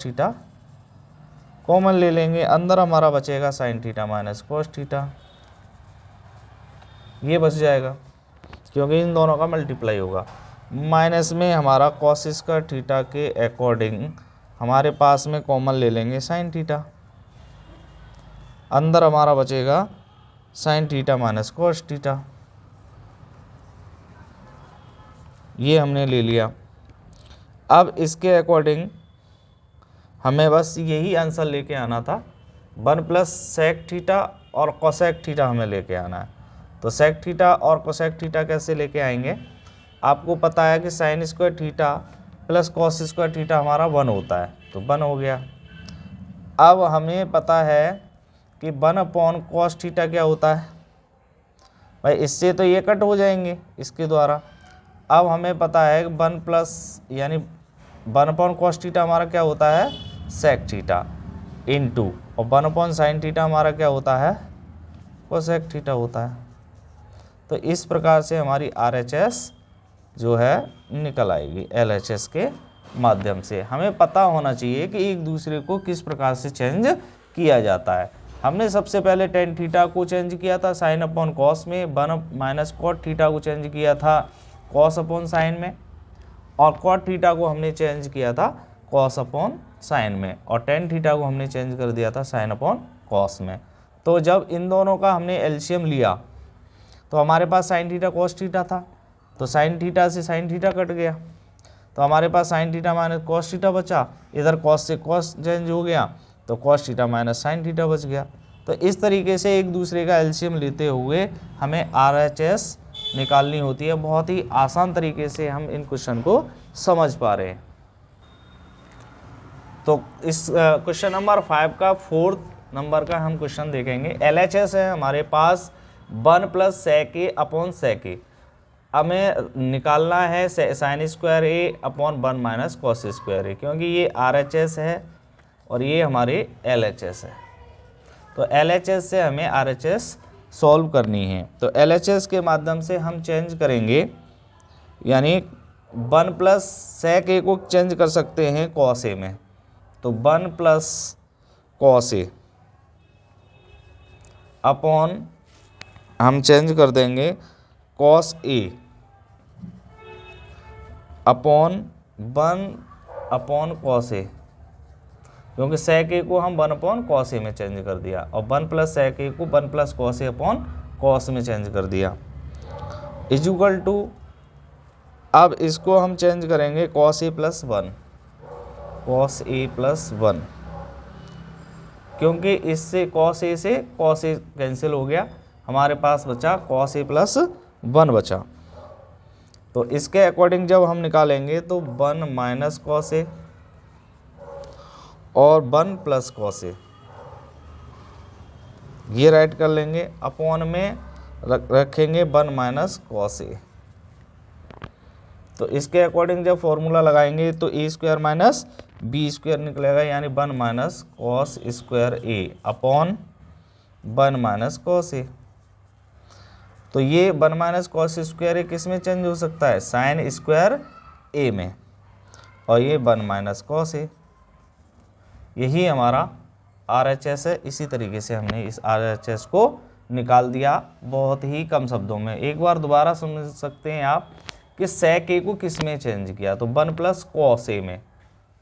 कॉमन ले लेंगे, अंदर हमारा बचेगा sign theta minus cos theta, ये बच जाएगा क्योंकि इन दोनों का मल्टीप्लाई होगा। माइनस में हमारा कॉस स्क्वायर थीटा के अकॉर्डिंग हमारे पास में कॉमन ले लेंगे साइन थीटा, अंदर हमारा बचेगा sign theta minus cos theta, ये हमने ले लिया। अब इसके अकॉर्डिंग हमें बस यही आंसर लेके आना था, 1 प्लस सेक थीटा और कोसेक थीटा हमें लेके आना है। तो सेक थीटा और कोसेक थीटा कैसे लेके आएंगे, आपको पता है कि sine square theta plus cos square theta हमारा 1 होता है, तो 1 हो गया। अब हमें पता है कि 1 अपॉन कॉस थीटा क्या होता है, भाई इससे तो ये कट हो जाएंगे इसके द्वारा। अब हमें पता है कि 1 प्लस यानी 1 अपॉन कॉस थीटा हमारा क्या होता है, सेक थीटा इनटू, और 1 अपॉन साइन थीटा हमारा क्या होता है, कोसेक थीटा होता है। तो इस प्रकार से हमारी RHS जो है निकल आएगी LHS के माध्यम से। हमें पता होना चाहिए कि एक दूसरे को किस प्रकार से चेंज किया जाता है। हमने सबसे पहले टेन थीटा को चेंज किया था साइन अपॉन कॉस में, 1 माइनस कॉट थीटा को चेंज किया था कॉस अपॉन साइन में, और कॉट थीटा को हमने चेंज किया था कॉस अपॉन साइन में, और टेन थीटा को हमने चेंज कर दिया था साइन अपॉन कॉस में। तो जब इन दोनों का हमने एलसीएम लिया तो हमारे पास साइन थीटा कॉस थीटा था, तो साइन थीटा से साइन थीटा कट गया, तो हमारे पास sine theta minus cos theta बचा, इधर कॉस से कॉस चेंज हो गया तो cos theta minus sine theta बच गया। तो इस तरीके से एक दूसरे का एलसीएम लेते हुए हमें RHS निकालनी होती है। बहुत ही आसान तरीके से हम इन क्वेश्चन को समझ पा रहे हैं। तो इस क्वेश्चन नंबर 5 का 4th नंबर का हम क्वेश्चन देखेंगे। LHS है हमारे पास 1 plus sec A upon sec ए, हमें निकालना है sine square A upon 1 minus cos square A, क्योंकि ये RHS है और ये हमारे LHS है। तो LHS से हमें RHS सॉल्व करनी है। तो LHS के माध्यम से हम चेंज करेंगे, यानी 1 प्लस सेक ए को चेंज कर सकते हैं कॉस ए में, तो 1 प्लस कॉस ए अपॉन हम चेंज कर देंगे cos A upon 1 upon cos ए, क्योंकि सेक ए को हम 1 अपॉन कॉस ए में चेंज कर दिया, और 1 प्लस सेक ए को 1 plus cos A upon cos में चेंज कर दिया, इक्वल टू, अब इसको हम चेंज करेंगे cos A plus 1, cos A plus 1, क्योंकि इससे कॉस ए से कॉस ए कैंसिल हो गया, हमारे पास बचा कॉस ए प्लस 1 बचा। तो इसके अकॉर्डिंग जब हम निकालेंगे तो 1 माइनस कॉस ए और 1 प्लस कॉस ए, ये राइट कर लेंगे, अपॉन में रखेंगे 1 माइनस कॉस ए। तो इसके अकॉर्डिंग जब फॉर्मूला लगाएंगे तो ए स्क्वायर माइनस बी स्क्वायर निकलेगा, यानी 1 minus cos square A upon 1 minus cos A. तो ये 1 माइनस कॉस स्क्वायर ए किस में चेंज हो सकता है, साइन स्क्वायर ए में, और ये 1 माइनस कॉस ए, यही हमारा RHS है। इसी तरीके से हमने इस RHS को निकाल दिया बहुत ही कम शब्दों में। एक बार दोबारा समझ सकते हैं आप कि सेक ए को किस में चेंज किया, तो 1 प्लस कॉस ए में,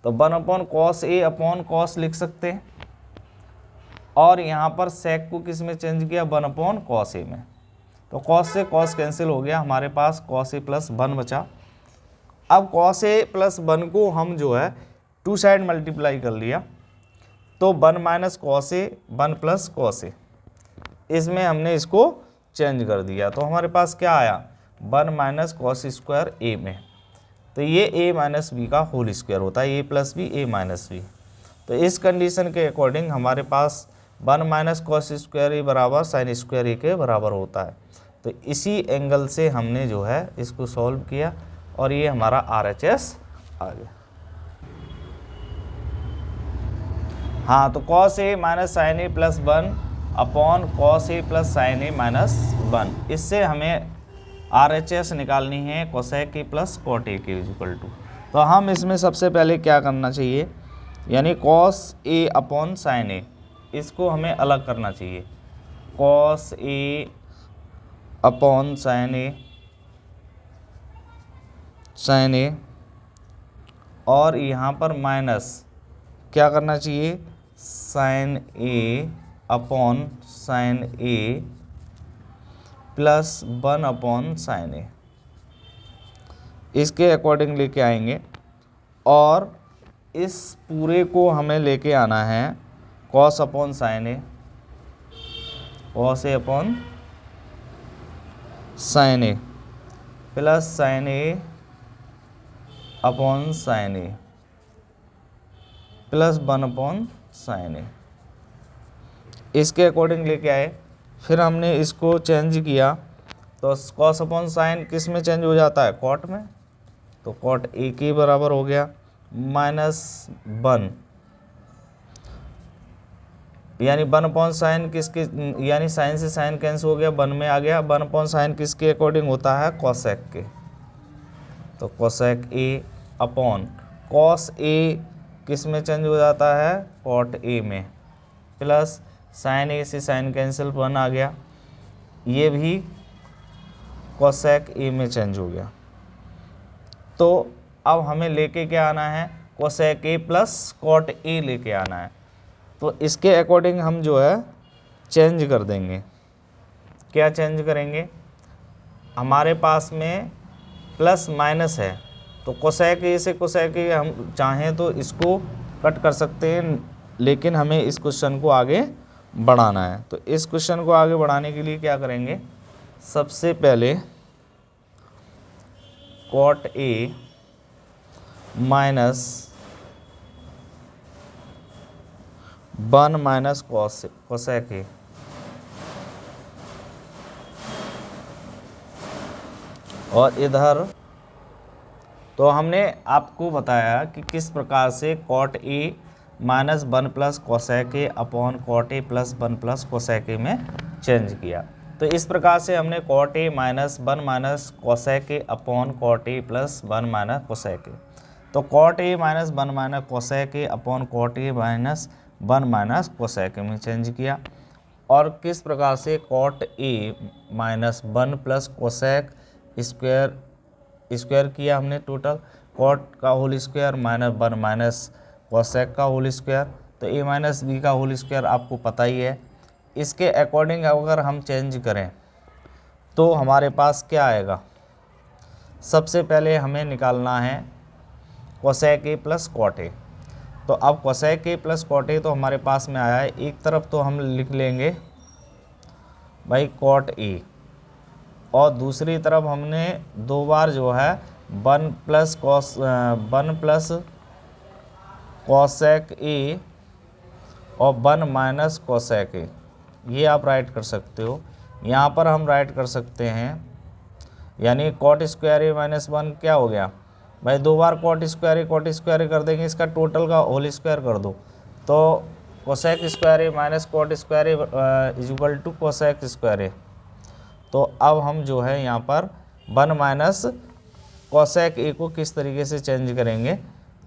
तो 1 upon cos A upon cos लिख सकते हैं, और यहाँ पर सेक को किस में चेंज किया, 1 अपॉन कॉस ए में, तो कॉस से कॉस कैंसिल हो गया, हमारे पास कॉस ए प्लस 1 बचा। अब कॉस ए प्लस 1 को हम जो है 2 साइड मल्टीप्लाई कर लिया, तो 1 minus cos A 1 plus cos ए, इसमें हमने इसको चेंज कर दिया, तो हमारे पास क्या आया, 1 माइनस कॉस स्क्वायर ए में, तो ये ए माइनस बी का होल स्क्वायर होता है, ए प्लस बी ए माइनस बी। तो इस कंडीशन के अकॉर्डिंग हमारे पास 1 माइनस कॉस स्क्वायर ए बराबर साइन स्क्वायर ए के बराबर होता है। तो इसी एंगल से हमने जो है इसको सॉल्व किया, और ये हमारा RHS आ गया। हाँ, तो cos A minus sine A plus 1 upon cos A plus sine A minus 1, इससे हमें RHS निकालनी है cosec A plus cot A के इक्वल टू। तो हम इसमें सबसे पहले क्या करना चाहिए यानी कॉस ए अपॉन साइन ए, इसको हमें अलग करना चाहिए। Cos A upon sine A, sign A, और यहाँ पर माइनस क्या करना चाहिए, sign A upon sine A plus 1 upon sine ए, इसके अकॉर्डिंग लेके आएंगे। और इस पूरे को हमें लेके आना है cos upon sine A, cos A upon sine A plus sine A upon sine A plus 1 upon sine ए, इसके अकॉर्डिंग लेके आए। फिर हमने इसको चेंज किया तो कॉस अपॉन साइन किस में चेंज हो जाता है, कॉट में, तो कॉट ए के बराबर हो गया माइनस 1, यानी 1 अपॉन साइन किसके, यानी साइन से साइन कैंसिल हो गया, 1 में आ गया। 1 अपॉन साइन किसके अकॉर्डिंग होता है, कोसेक के, तो कोसेक ए अपॉन कॉस ए किस में चेंज हो जाता है, कॉट ए में, प्लस साइन ए से साइन कैंसिल 1 आ गया, ये भी कोसेक ए में चेंज हो गया। तो अब हमें लेके क्या आना है, cosec A plus cot A लेके आना है। तो इसके अकॉर्डिंग हम जो है चेंज कर देंगे। क्या चेंज करेंगे, हमारे पास में प्लस माइनस है, तो कोसेक ए से कोसेक ए हम चाहें तो इसको कट कर सकते हैं, लेकिन हमें इस क्वेश्चन को आगे बढ़ाना है। तो इस क्वेश्चन को आगे बढ़ाने के लिए क्या करेंगे, सबसे पहले cot A minus 1 minus cosec A, और इधर तो हमने आपको बताया कि किस प्रकार से cot A minus 1 plus cosec A upon cot A plus 1 plus cosec A में चेंज किया। तो इस प्रकार से हमने cot A minus 1 minus cosec A upon cot A plus 1 minus cosec A, तो cot A minus 1 minus cosec A upon cot A minus 1 minus cosec A में चेंज किया। और किस प्रकार से cot A minus 1 plus cosec square किया हमने, टोटल कॉट का whole square minus 1 minus cosec का होल स्क्वायर, तो ए माइनस बी का होल स्क्वायर आपको पता ही है। इसके अकॉर्डिंग अगर हम चेंज करें तो हमारे पास क्या आएगा, सबसे पहले हमें निकालना है cosec A plus cot A. तो अब cosec A plus cot A तो हमारे पास में आया है, एक तरफ तो हम लिख लेंगे भाई कॉट ए, और दूसरी तरफ हमने 2 बार जो है 1 प्लस कोसेक ए और 1 माइनस कोसेक ए, ये आप राइट कर सकते हो। यहाँ पर हम राइट कर सकते हैं, यानी कॉट स्क्वायर ए माइनस 1 क्या हो गया भाई, 2 बार कॉट स्क्वायर ए कर देंगे, इसका टोटल का होल स्क्वायर कर दो, तो cosec square A minus cot square A is equal to cosec square A. तो अब हम जो है यहाँ पर 1 माइनस कोसेक ए को किस तरीके से चेंज करेंगे,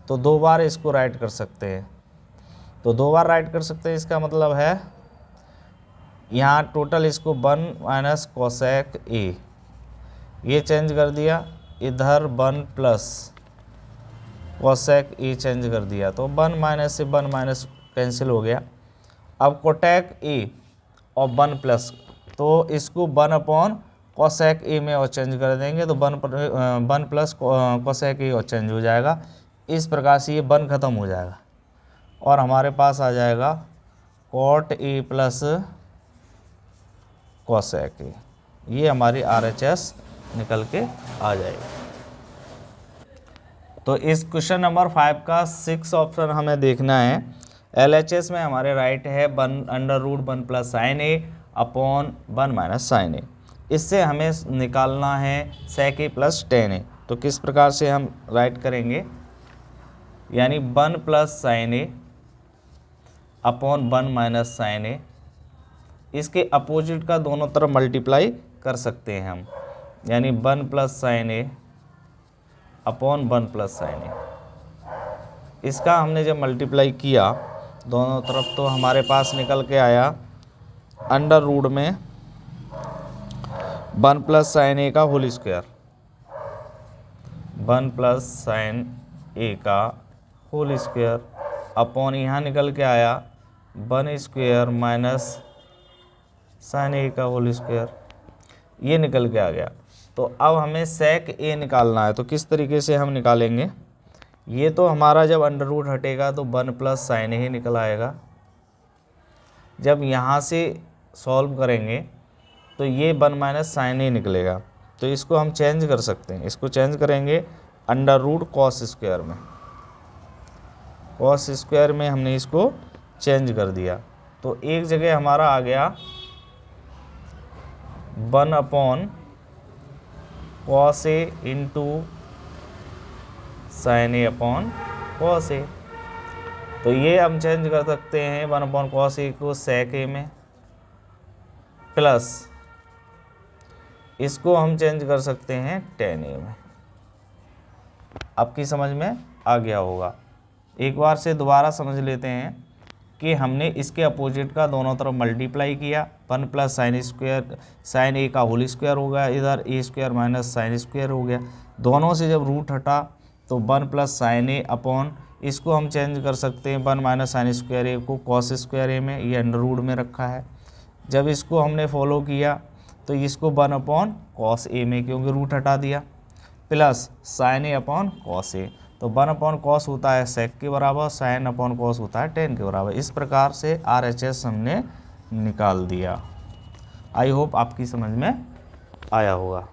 तो 2 बार इसको राइट कर सकते हैं, तो 2 बार राइट कर सकते हैं। इसका मतलब है यहाँ टोटल इसको 1 माइनस कोसेक ए ये चेंज कर दिया, इधर 1 प्लस कोसेक ए चेंज कर दिया, तो 1 माइनस से 1 माइनस कैंसिल हो गया। अब कोटेक ए और 1 प्लस, तो इसको 1 अपॉन कोसेक ए में और चेंज कर देंगे, तो 1 प्लस कोसेक ए और चेंज हो जाएगा। इस प्रकार से ये 1 ख़त्म हो जाएगा और हमारे पास आ जाएगा cot A plus cosec A, ये हमारी RHS निकल के आ जाएगी। तो इस क्वेश्चन नंबर 5 का 6 ऑप्शन हमें देखना है। LHS में हमारे राइट है 1/√1 प्लस साइन ए अपॉन 1 माइनस साइन ए। इससे हमें निकालना है सेक ए प्लस टेन ए। तो किस प्रकार से हम राइट करेंगे, यानी 1 प्लस साइन ए अपॉन 1 माइनस साइन ए, इसके अपोजिट का दोनों तरफ मल्टीप्लाई कर सकते हैं हम, यानी 1 plus sine A upon 1 plus sine A. इसका हमने जब मल्टीप्लाई किया दोनों तरफ तो हमारे पास निकल के आया अंडर रूट में 1 प्लस साइन ए का होल स्क्वायर, 1 प्लस साइन ए का होल स्क्वायर अपॉन यहाँ निकल के आया 1 स्क्वायर माइनस साइन ए का होल स्क्वायर, ये निकल के आ गया। तो अब हमें सेक ए निकालना है, तो किस तरीके से हम निकालेंगे, ये तो हमारा जब अंडर रूट हटेगा तो 1 प्लस साइन ए निकल आएगा। जब यहाँ से सॉल्व करेंगे तो ये 1 माइनस साइन ए निकलेगा, तो इसको हम चेंज कर सकते हैं, इसको चेंज करेंगे अंडर रूट कॉस स्क्वायर में, कॉस स्क्वायर में हमने इसको चेंज कर दिया। तो एक जगह हमारा आ गया 1 upon cos A into sine A upon cos ए, तो ये हम चेंज कर सकते हैं 1 अपॉन कॉस ए को सेक ए में, प्लस इसको हम चेंज कर सकते हैं टेन ए में। आपकी समझ में आ गया होगा। एक बार से दोबारा समझ लेते हैं कि हमने इसके अपोजिट का दोनों तरफ मल्टीप्लाई किया, 1 प्लस साइन स्क्वायर साइन ए का होल स्क्वायर हो गया, इधर ए स्क्वायर माइनस साइन स्क्वायर हो गया। दोनों से जब रूट हटा तो 1 प्लस साइन ए अपॉन, इसको हम चेंज कर सकते हैं 1 माइनस साइन स्क्वायर ए को कॉस स्क्वायर ए में, ये अंडर रूट में रखा है। जब इसको हमने फॉलो किया तो इसको 1 अपॉन कॉस ए में, क्योंकि रूट हटा दिया, प्लस साइन ए अपॉन कॉस ए, तो 1 अपॉन कॉस होता है सेक के बराबर, साइन अपॉन कॉस होता है टेन के बराबर। इस प्रकार से RHS हमने निकाल दिया। आई होप आपकी समझ में आया होगा।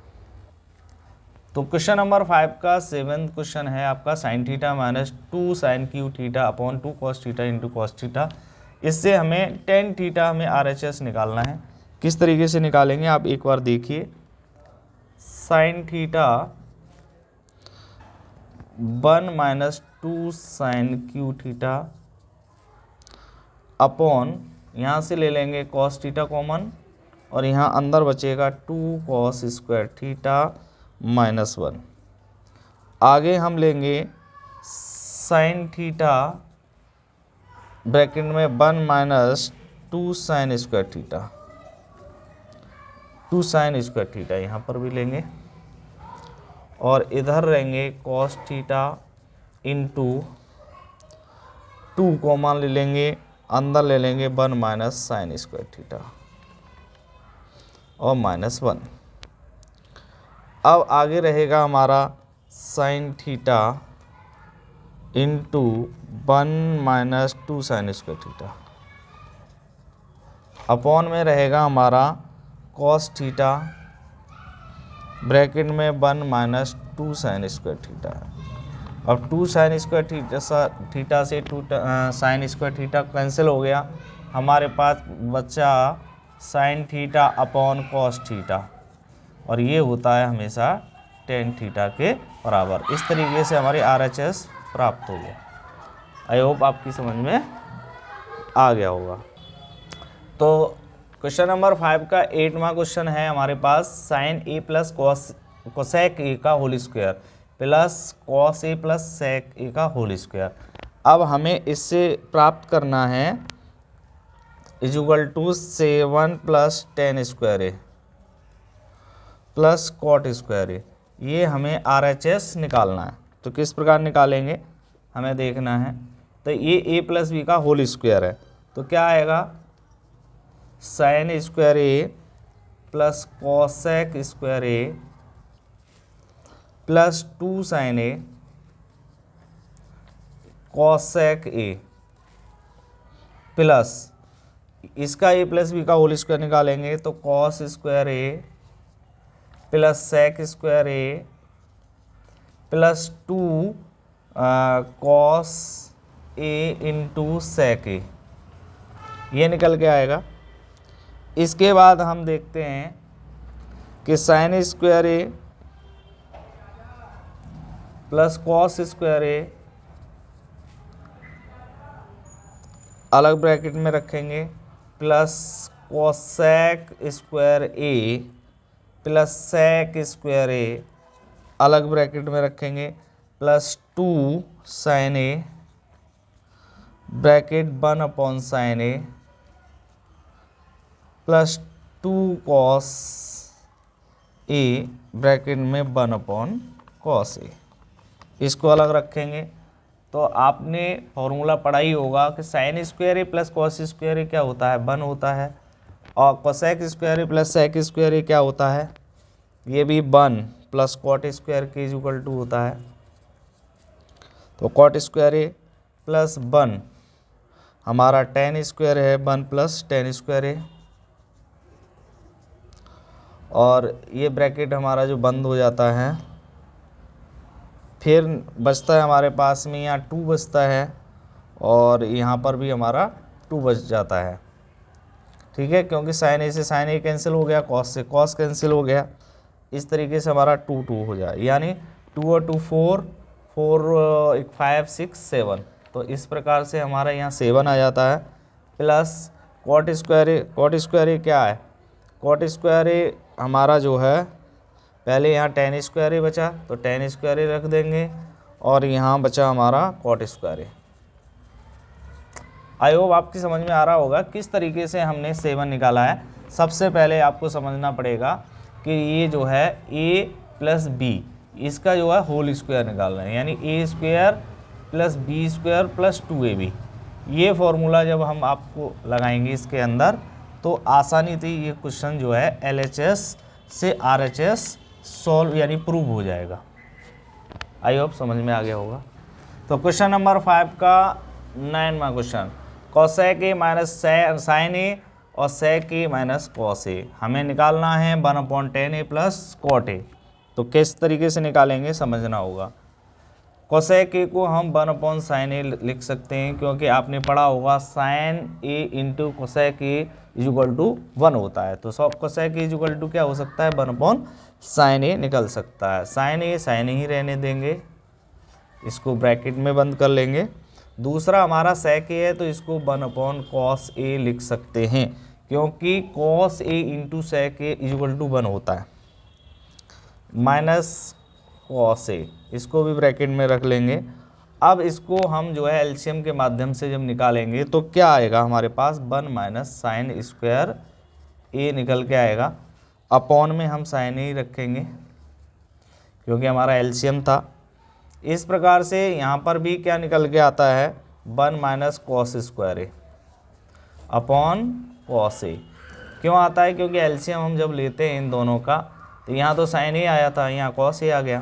तो क्वेश्चन नंबर 5 का 7th क्वेश्चन है आपका sine theta minus 2 sine cube theta upon 2 cos theta into cos theta. इससे हमें टेन थीटा हमें RHS निकालना है। किस तरीके से निकालेंगे आप एक बार देखिए। Sine theta 1 minus 2 sine cube theta upon, यहाँ से ले लेंगे कॉस थीटा कॉमन और यहाँ अंदर बचेगा 2 कॉस स्क्वायर थीटा माइनस 1। आगे हम लेंगे साइन थीटा ब्रैकेट में 1 minus 2 sign square theta, 2 sign square theta यहाँ पर भी लेंगे और इधर रहेंगे कॉस थीटा इंटू 2 कॉमन ले लेंगे, अंदर ले लेंगे 1 माइनस साइन स्क्वायर थीटा और माइनस 1। अब आगे रहेगा हमारा sign theta into 1 minus 2 sign square theta upon में रहेगा हमारा कॉस थीटा ब्रैकेट में 1 माइनस 2 साइन स्क्वायर थीटा। अब 2 साइन स्क्वायर थीटा से 2 साइन स्क्वायर थीटा कैंसिल हो गया, हमारे पास बचा sign theta upon cos theta और ये होता है हमेशा टेन थीटा के बराबर। इस तरीके से हमारी RHS प्राप्त हो गया। आई होप आपकी समझ में आ गया होगा। तो क्वेश्चन नंबर 5 का 8वां क्वेश्चन है हमारे पास sine A plus cosec A का whole square plus cos A plus sec A का होल स्क्वायर। अब हमें इससे प्राप्त करना है equal to 7 plus tan square A plus cot square A. ये हमें RHS निकालना है। तो किस प्रकार निकालेंगे हमें देखना है। तो ये ए प्लस बी का होल स्क्वायर है, तो क्या आएगा sine square A plus cosec square A plus 2 sine A cosec A plus इसका ए प्लस बी का होल स्क्वायर निकालेंगे तो cos square A plus sec square A plus 2 cos A into sec A, ये निकल के आएगा। इसके बाद हम देखते हैं कि sine square A plus cos square ए अलग ब्रैकेट में रखेंगे plus cosec square A plus sec square ए अलग ब्रैकेट में रखेंगे plus 2 sine A bracket 1 upon sine A plus 2 cos A bracket में 1 अपॉन कॉस ए, इसको अलग रखेंगे। तो आपने फॉर्मूला पढ़ा ही होगा कि sine square A plus cos square ए क्या होता है, 1 होता है, और cosec square A plus sec square ए क्या होता है, ये भी 1 प्लस कॉट स्क्वायर के इक्वल टू होता है। तो कॉट स्क्वायर ए प्लस 1 हमारा टेन स्क्वायर है, 1 प्लस टेन स्क्वायर ए, और ये ब्रैकेट हमारा जो बंद हो जाता है, फिर बचता है हमारे पास में यहाँ 2 बचता है, और यहाँ पर भी हमारा 2 बच जाता है। ठीक है, क्योंकि साइन ए से साइन ए कैंसिल हो गया, कॉस से कॉस कैंसिल हो गया, इस तरीके से हमारा 2 2 हो जाए, यानी 2 और 2 4 4 5 6 7। तो इस प्रकार से हमारा यहाँ 7 आ जाता है, प्लस कॉट स्क्वायर ए क्या है, कॉट स्क्वायर ए हमारा जो है, पहले यहाँ टेन स्क्वायर ए बचा तो टेन स्क्वायर ए रख देंगे, और यहाँ बचा हमारा cot square A. I hope आपकी समझ में आ रहा होगा किस तरीके से हमने 7 निकाला है। सबसे पहले आपको समझना पड़ेगा कि ये जो है a प्लस बी, इसका जो है होल स्क्वायर निकालना है, यानी ए square plus B square plus 2ab। ये फॉर्मूला जब हम आपको लगाएंगे इसके अंदर, तो आसानी से ये क्वेश्चन जो है LHS से RHS सॉल्व यानी प्रूव हो जाएगा। आई होप समझ में आ गया होगा। तो क्वेश्चन नंबर 5 का 9वां question, cosec A minus sine A और sec A minus cos A हमें निकालना है 1 upon tan A plus cot A. तो किस तरीके से निकालेंगे समझना होगा। कोसेक ए को हम 1 अपॉन साइन ए लिख सकते हैं, क्योंकि आपने पढ़ा होगा sine A into cosec A equal to 1 होता है। तो सब कोसेक ए इक्वल टू क्या हो सकता है, 1 अपॉन साइन ए निकल सकता है। साइन ए ही रहने देंगे, इसको ब्रैकेट में बंद कर लेंगे। दूसरा हमारा सेक ए है, तो इसको 1 अपॉन कॉस ए लिख सकते हैं, क्योंकि cos A into sec A equal to 1 होता है, माइनस कॉस ए, इसको भी ब्रैकेट में रख लेंगे। अब इसको हम जो है एलसीएम के माध्यम से जब निकालेंगे तो क्या आएगा हमारे पास, 1 माइनस साइन स्क्वायर ए निकल के आएगा। अपॉन में हम साइन ए ही रखेंगे, क्योंकि हमारा एलसीएम था। इस प्रकार से यहाँ पर भी क्या निकल के आता है, 1 minus cos square A upon cos ए। क्यों आता है, क्योंकि एलसीएम हम जब लेते हैं इन दोनों का, तो यहाँ तो साइन ए आया था, यहाँ कॉस ए आ गया।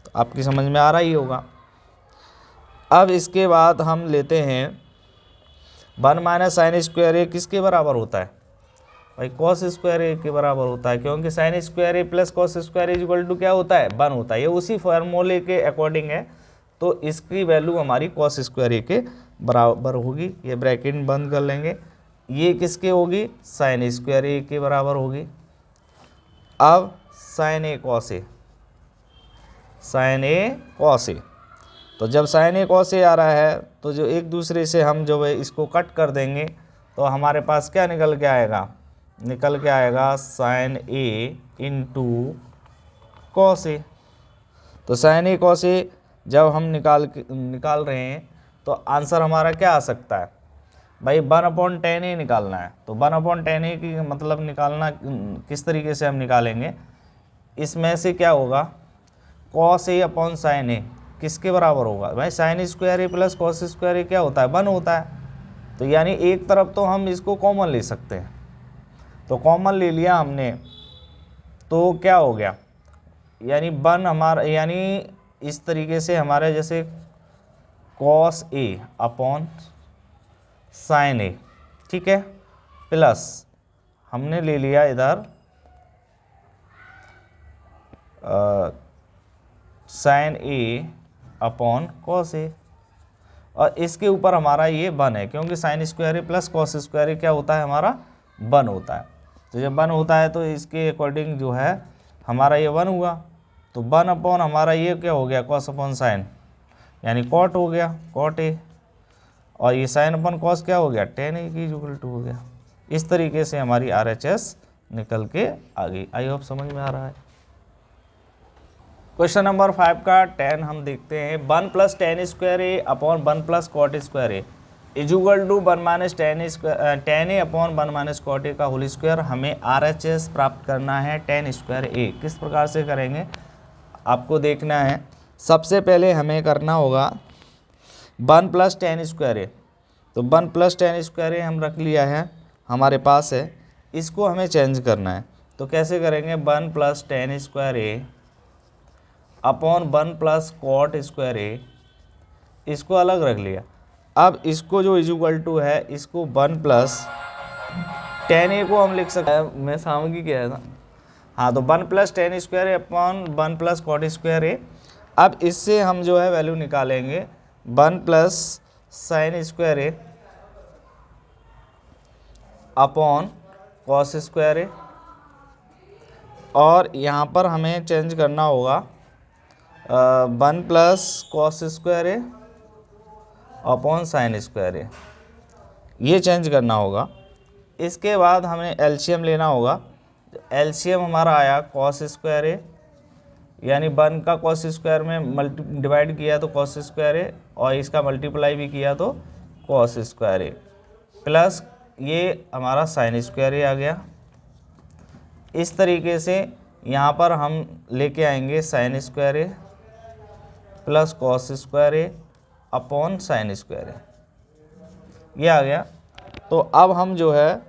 तो आपकी समझ में आ रहा ही होगा। अब इसके बाद हम लेते हैं 1 माइनस साइन स्क्वायर ए किसके बराबर होता है भाई, कॉस स्क्वायर ए के बराबर होता है, क्योंकि sine square A plus cos square A equal to क्या होता है, 1 होता है। ये उसी फार्मूले के अकॉर्डिंग है, तो इसकी वैल्यू हमारी कॉस स्क्वायर ए के बराबर होगी। ये ब्रैकेट बंद कर लेंगे, ये किसके होगी, साइन स्क्वायर ए के बराबर होगी। अब sign A cos A, sign A cos A, तो जब साइन ए कॉस ए आ रहा है, तो जो एक दूसरे से हम जो है इसको कट कर देंगे, तो हमारे पास क्या निकल के आएगा, निकल के आएगा sign A into cos A. तो साइन ए कॉस ए जब हम निकाल रहे हैं, तो आंसर हमारा क्या आ सकता है भाई, 1 अपॉन टेन ए निकालना है। तो 1 अपॉन टेन ए की मतलब निकालना किस तरीके से हम निकालेंगे, इसमें से क्या होगा, कॉस ए अपॉन साइन ए किसके बराबर होगा भाई, sign square A plus cos square ए क्या होता है, 1 होता है। तो यानी एक तरफ तो हम इसको कॉमन ले सकते हैं, तो कॉमन ले लिया हमने, तो क्या हो गया, यानी 1 हमारा, यानी इस तरीके से हमारे जैसे कॉस ए अपॉन साइन ए, ठीक है, प्लस हमने ले लिया इधर साइन ए अपॉन कॉस ए, और इसके ऊपर हमारा ये 1 है, क्योंकि sine square A plus cos square ए क्या होता है हमारा, 1 होता है। तो जब 1 होता है तो इसके अकॉर्डिंग जो है हमारा ये 1 हुआ, तो 1 अपॉन हमारा ये क्या हो गया, कॉस अपॉन साइन, यानी कॉट हो गया, कॉट ए, और ये साइन अपॉन कॉस क्या हो गया, टेन ए की इक्वल टू हो गया। इस तरीके से हमारी RHS निकल के आ गई। आई होप समझ में आ रहा है। क्वेश्चन नंबर 5 का 10 हम देखते हैं, 1 plus tan square A upon 1 plus cot square A. Equal to 1 minus tan A upon 1 minus cot A का होल स्क्वायर। हमें RHS प्राप्त करना है टेन स्क्वायर ए। किस प्रकार से करेंगे आपको देखना है। सबसे पहले हमें करना होगा 1 प्लस टेन स्क्वायर ए। तो 1 प्लस टेन स्क्वायर ए हम रख लिया है, हमारे पास है। इसको हमें चेंज करना है। तो कैसे करेंगे, 1 plus tan square A upon 1 plus cot square A, इसको अलग रख लिया। अब इसको जो इजुगल टू है, इसको 1 प्लस टेन ए को हम लिख सकते हैं। मैं सामग्री क्या था, हाँ, तो 1 plus tan square A upon 1 plus cot square ए। अब इससे हम जो है वैल्यू निकालेंगे 1 plus sine square A upon cos square ए, और यहाँ पर हमें चेंज करना होगा 1 plus cos square A upon sine square A, ये चेंज करना होगा। इसके बाद हमें एलसीएम लेना होगा। एलसीएम हमारा आया कॉस स्क्वायर ए, यानी 1 का कॉस स्क्वायर में डिवाइड किया तो कॉस स्क्वायर ए, और इसका मल्टीप्लाई भी किया तो कॉस स्क्वायर ए, प्लस ये हमारा साइन स्क्वायर ए आ गया। इस तरीके से यहाँ पर हम लेके आएंगे sign square A plus cos square A upon sine square A, ये आ गया। तो अब हम जो है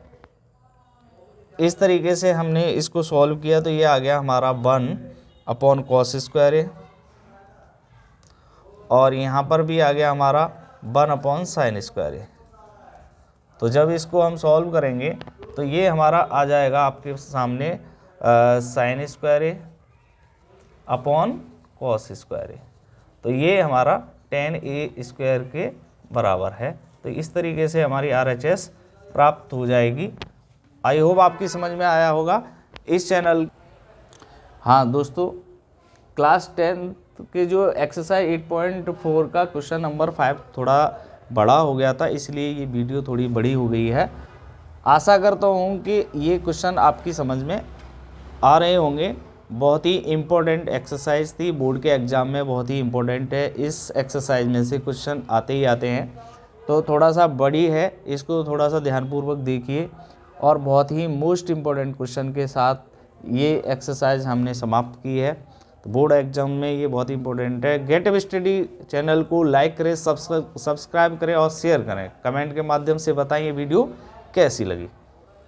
इस तरीके से हमने इसको सॉल्व किया, तो ये आ गया हमारा 1 अपॉन कॉस स्क्वायर ए, और यहाँ पर भी आ गया हमारा 1 अपॉन साइन स्क्वायर ए। तो जब इसको हम सॉल्व करेंगे तो ये हमारा आ जाएगा आपके सामने sign square A upon cos square A. तो ये हमारा टेन ए स्क्वायर के बराबर है। तो इस तरीके से हमारी RHS प्राप्त हो जाएगी। आई होप आपकी समझ में आया होगा। इस चैनल, हाँ दोस्तों, क्लास 10 के जो एक्सरसाइज 8.4 का क्वेश्चन नंबर 5 थोड़ा बड़ा हो गया था, इसलिए ये वीडियो थोड़ी बड़ी हो गई है। आशा करता हूँ कि ये क्वेश्चन आपकी समझ में आ रहे होंगे। बहुत ही इम्पोर्टेंट एक्सरसाइज थी, बोर्ड के एग्ज़ाम में बहुत ही इम्पोर्टेंट है। इस एक्सरसाइज में से क्वेश्चन आते ही आते हैं, तो थोड़ा सा बड़ी है, इसको थोड़ा सा ध्यानपूर्वक देखिए। और बहुत ही मोस्ट इम्पोर्टेंट क्वेश्चन के साथ ये एक्सरसाइज हमने समाप्त की है। तो बोर्ड एग्जाम में ये बहुत ही इंपॉर्टेंट है। गेट अप स्टडी चैनल को लाइक करें, सब्सक्राइब करें और शेयर करें। कमेंट के माध्यम से बताएं ये वीडियो कैसी लगी।